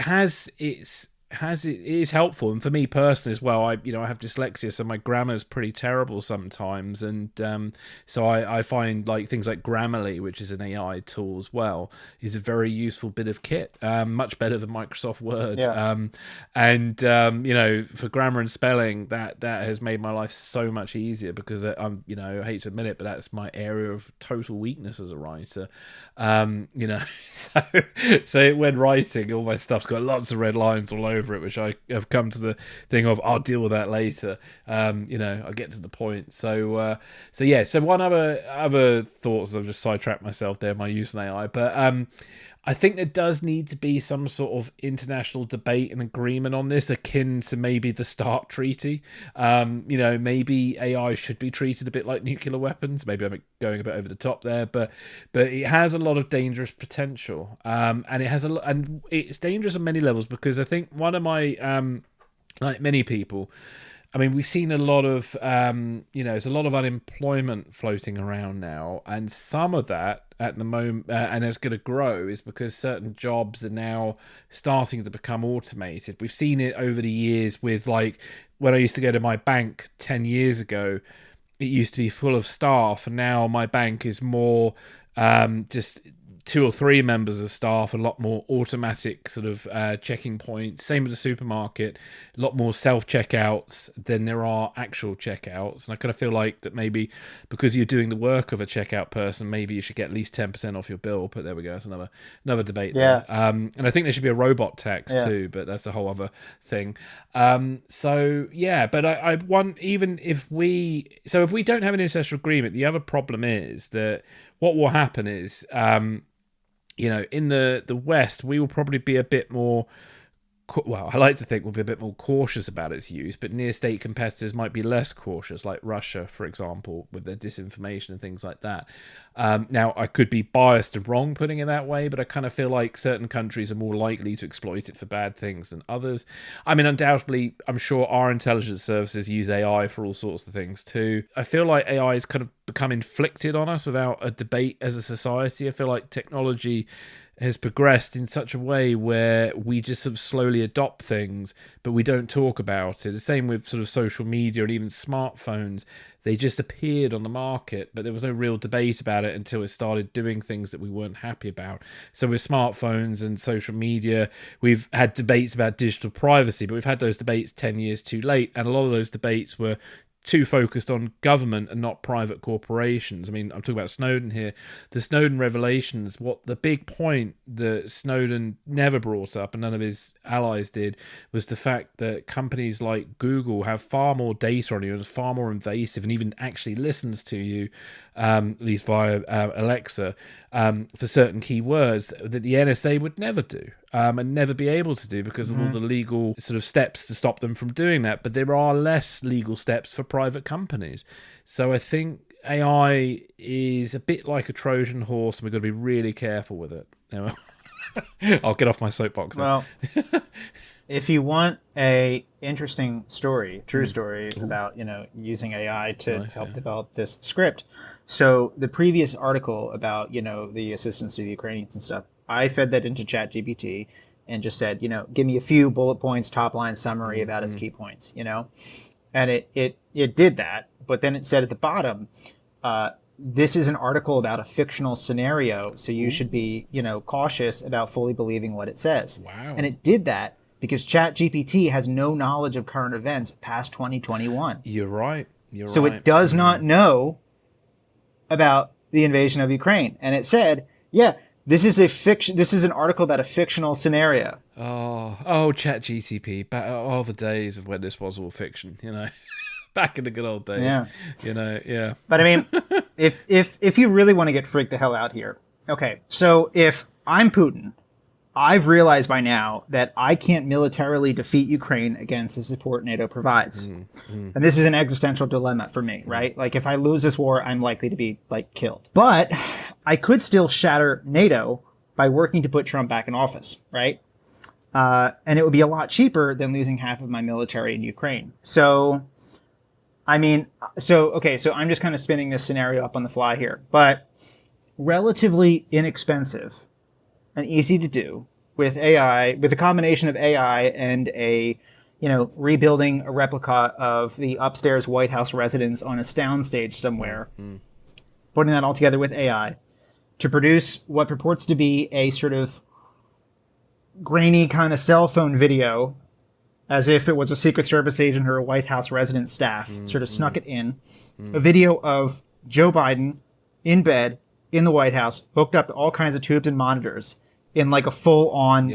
is helpful. And for me personally as well, I have dyslexia, so my grammar is pretty terrible sometimes, and so I find like things like Grammarly, which is an AI tool as well, is a very useful bit of kit, much better than Microsoft Word. For grammar and spelling, that has made my life so much easier, because I'm I hate to admit it, but that's my area of total weakness as a writer. So when writing, all my stuff's got lots of red lines all over it, which I have come to the thing of I'll deal with that later. I'll get to the point. So one other thoughts, I've just sidetracked myself there, my use of AI, but I think there does need to be some sort of international debate and agreement on this, akin to maybe the START Treaty. Maybe AI should be treated a bit like nuclear weapons. Maybe I'm going a bit over the top there, but it has a lot of dangerous potential, and it's dangerous on many levels, because I think one of my like many people, I mean, we've seen a lot of there's a lot of unemployment floating around now, and some of that at the moment, and it's going to grow, is because certain jobs are now starting to become automated. We've seen it over the years with, like, when I used to go to my bank 10 years ago, it used to be full of staff, and now my bank is more just 2 or 3 members of staff, a lot more automatic sort of checking points. Same with the supermarket, a lot more self-checkouts than there are actual checkouts. And I kind of feel like that maybe because you're doing the work of a checkout person, maybe you should get at least 10% off your bill. But there we go. That's another debate there. And I think there should be a robot tax too, but that's a whole other thing. So yeah, but I want, even if we don't have an international agreement, the other problem is that what will happen is, in the West, we will probably be a bit more, I like to think we'll be a bit more cautious about its use, but near-state competitors might be less cautious, like Russia, for example, with their disinformation and things like that. Now, I could be biased and wrong putting it that way, but I kind of feel like certain countries are more likely to exploit it for bad things than others. I mean, undoubtedly, I'm sure our intelligence services use AI for all sorts of things too. I feel like AI has kind of become inflicted on us without a debate as a society. I feel like technology has progressed in such a way where we just sort of slowly adopt things, but we don't talk about it. The same with sort of social media and even smartphones. They just appeared on the market, but there was no real debate about it until it started doing things that we weren't happy about. So with smartphones and social media, we've had debates about digital privacy, but we've had those debates 10 years too late. And a lot of those debates were too focused on government and not private corporations. I mean, I'm talking about Snowden here. The Snowden revelations, what the big point that Snowden never brought up and none of his allies did, was the fact that companies like Google have far more data on you and is far more invasive and even actually listens to you, at least via Alexa, for certain keywords that the NSA would never do. And never be able to do because of all the legal sort of steps to stop them from doing that. But there are less legal steps for private companies. So I think AI is a bit like a Trojan horse, and we've got to be really careful with it. Anyway, I'll get off my soapbox now. Well, if you want a interesting story, true story about, using AI to help develop this script. So the previous article about, the assistance to the Ukrainians and stuff, I fed that into ChatGPT and just said, give me a few bullet points, top line summary about its key points, and it did that. But then it said at the bottom, this is an article about a fictional scenario, so you should be, cautious about fully believing what it says. Wow. And it did that because ChatGPT has no knowledge of current events past 2021. You're right. So it does not know about the invasion of Ukraine. And it said, this is a fiction. This is an article about a fictional scenario. Oh, ChatGPT. All the days of when this was all fiction, back in the good old days. Yeah. But I mean, if you really want to get freaked the hell out here, okay. So if I'm Putin, I've realized by now that I can't militarily defeat Ukraine against the support NATO provides. And this is an existential dilemma for me, right? Like, if I lose this war, I'm likely to be, killed. But I could still shatter NATO by working to put Trump back in office, right? And it would be a lot cheaper than losing half of my military in Ukraine. So, I'm just kind of spinning this scenario up on the fly here. But relatively inexpensive and easy to do with AI, with a combination of AI and rebuilding a replica of the upstairs White House residence on a soundstage somewhere, putting that all together with AI to produce what purports to be a sort of grainy kind of cell phone video, as if it was a Secret Service agent or a White House resident staff, sort of snuck it in, a video of Joe Biden in bed in the White House, hooked up to all kinds of tubes and monitors in a full-on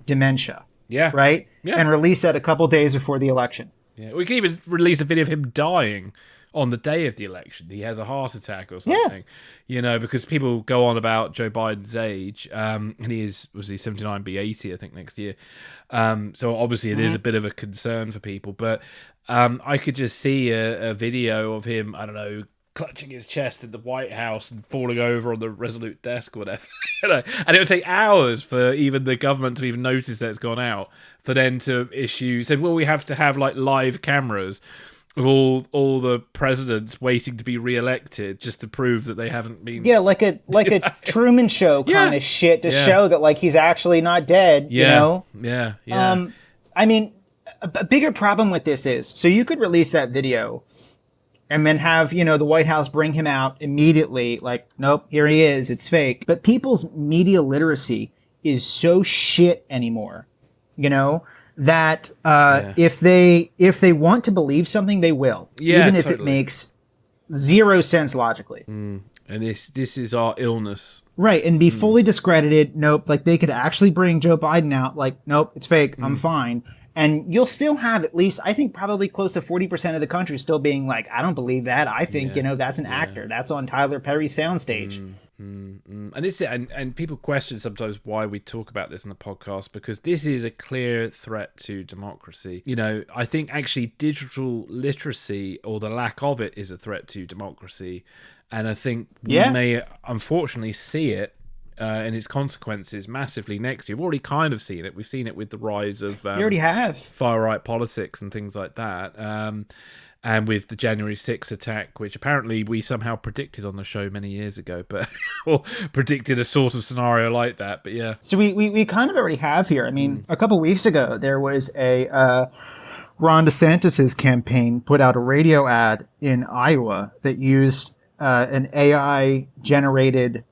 dementia. Yeah. Right? Yeah. And release that a couple days before the election. Yeah. We can even release a video of him dying on the day of the election. He has a heart attack or something. Because people go on about Joe Biden's age, and he 79, be 80, I think, next year. So obviously it is a bit of a concern for people, but I could just see a video of him, I don't know, clutching his chest in the White House and falling over on the Resolute desk or whatever. And it would take hours for even the government to even notice that it's gone out, for then to we have to have live cameras of all the presidents waiting to be re-elected just to prove that they haven't been... Yeah, like a Truman Show kind of shit to show that he's actually not dead, Yeah. I mean, a bigger problem with this is, so you could release that video and then have, the White House bring him out immediately, like, nope, here he is, it's fake. But people's media literacy is so shit anymore, that if they want to believe something, they will, even if it makes zero sense logically. And this is our illness. Right, and be fully discredited. Nope, like they could actually bring Joe Biden out, like, nope, it's fake, I'm fine. And you'll still have at least, I think, probably close to 40% of the country still being like, I don't believe that. I think, that's an actor. That's on Tyler Perry's soundstage. And it's and people question sometimes why we talk about this in the podcast, because this is a clear threat to democracy. I think actually digital literacy, or the lack of it, is a threat to democracy. And I think we may unfortunately see it and its consequences massively next year. We've already kind of seen it. We've seen it with the rise of we already have far-right politics and things like that. And with the January 6th attack, which apparently we somehow predicted on the show many years ago, but or predicted a sort of scenario like that. But yeah. So we kind of already have here. I mean, a couple weeks ago, there was a Ron DeSantis's campaign put out a radio ad in Iowa that used an AI-generated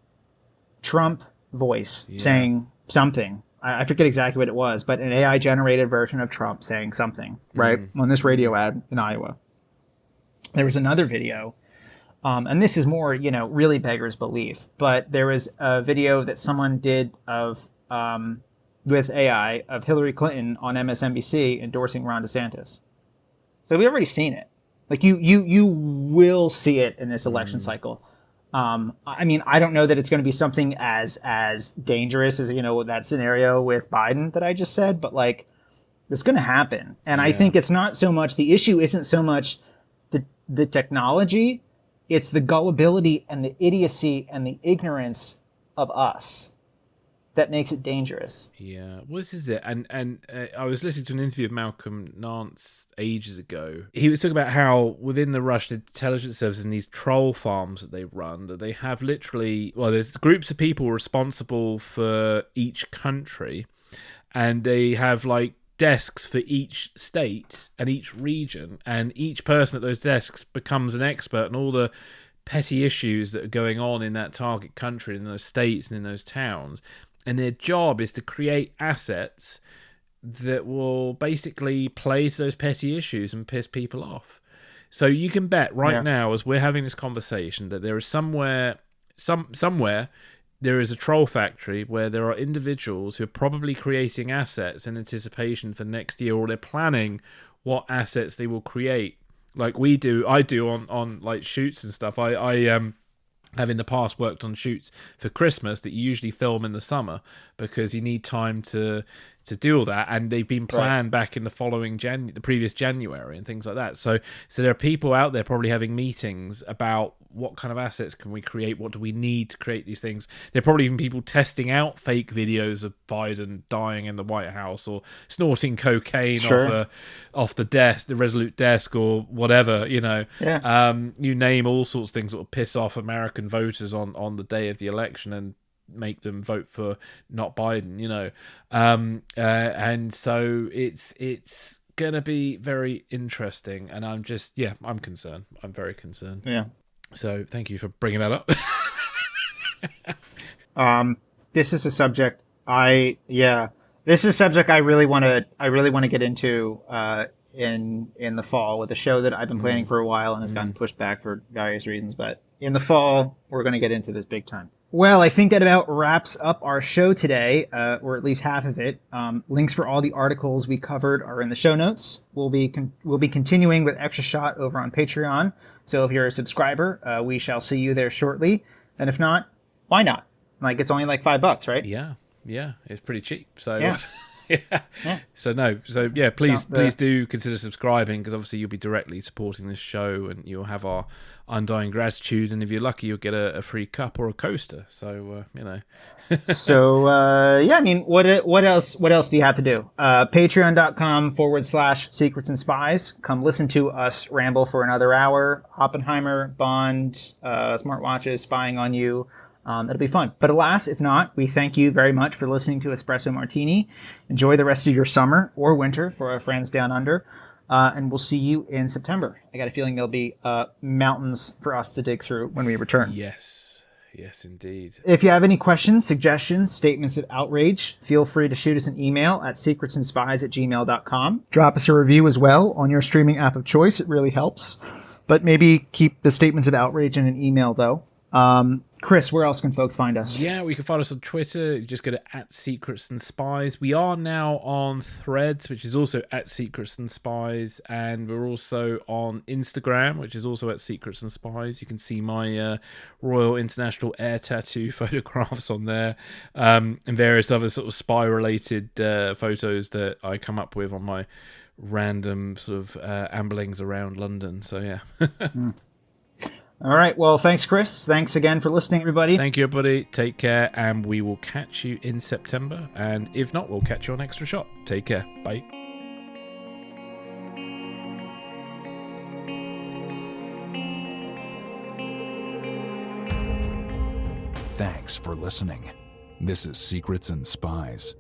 Trump voice saying something. I forget exactly what it was, but an AI-generated version of Trump saying something, right, on this radio ad in Iowa. There was another video, and this is more, really beggars belief, but there was a video that someone did of with AI of Hillary Clinton on MSNBC endorsing Ron DeSantis. So we've already seen it. Like you will see it in this election cycle. I mean, I don't know that it's going to be something as dangerous as, that scenario with Biden that I just said, but like it's going to happen. And I think it's not so much, the issue isn't so much the technology, it's the gullibility and the idiocy and the ignorance of us that makes it dangerous. Yeah, well, this is it. And I was listening to an interview of Malcolm Nance ages ago. He was talking about how within the Russian intelligence services and these troll farms that they run, that they have literally, there's groups of people responsible for each country, and they have like desks for each state and each region, and each person at those desks becomes an expert in all the petty issues that are going on in that target country, in those states and in those towns. And their job is to create assets that will basically play to those petty issues and piss people off. So you can bet right now, as we're having this conversation, that there is somewhere there is a troll factory where there are individuals who are probably creating assets in anticipation for next year, or they're planning what assets they will create. Like I do on like shoots and stuff. I have in the past worked on shoots for Christmas that you usually film in the summer because you need time to do all that, and they've been planned back in the previous January and things like that. So there are people out there probably having meetings about what kind of assets can we create, what do we need to create these things. There are probably even people testing out fake videos of Biden dying in the White House or snorting cocaine off the desk, the Resolute desk, or whatever, you name all sorts of things that will piss off American voters on the day of the election and make them vote for not Biden, and so it's gonna be very interesting, and I'm concerned. I'm very concerned. Yeah. So thank you for bringing that up. This is a subject I really want to get into in the fall with a show that I've been planning for a while and has gotten pushed back for various reasons, but in the fall we're going to get into this big time. Well, I think that about wraps up our show today, or at least half of it. Links for all the articles we covered are in the show notes. We'll be continuing with Extra Shot over on Patreon. So if you're a subscriber, we shall see you there shortly. And if not, why not? Like, it's only like $5, right? Yeah, it's pretty cheap. So yeah. Please do consider subscribing, because obviously you'll be directly supporting this show and you'll have our undying gratitude, and if you're lucky you'll get a free cup or a coaster. So So I mean, what else do you have to do? Patreon.com/Secrets and Spies. Come listen to us ramble for another hour. Oppenheimer, Bond, smartwatches, spying on you. It'll be fun. But alas, if not, we thank you very much for listening to Espresso Martini. Enjoy the rest of your summer or winter for our friends down under. And we'll see you in September. I got a feeling there'll be mountains for us to dig through when we return. Yes, indeed. If you have any questions, suggestions, statements of outrage, feel free to shoot us an email at secretsandspies@gmail.com. Drop us a review as well on your streaming app of choice. It really helps. But maybe keep the statements of outrage in an email, though. Chris, where else can folks find us? Yeah, we can find us on Twitter. You just go to @SecretsAndSpies. We are now on Threads, which is also @SecretsAndSpies. And we're also on Instagram, which is also @SecretsAndSpies. You can see my Royal International Air Tattoo photographs on there. And various other sort of spy-related photos that I come up with on my random sort of amblings around London. So, yeah. All right. Well, thanks, Chris. Thanks again for listening, everybody. Thank you, everybody. Take care, and we will catch you in September. And if not, we'll catch you on Extra Shot. Take care. Bye. Thanks for listening. This is Secrets and Spies.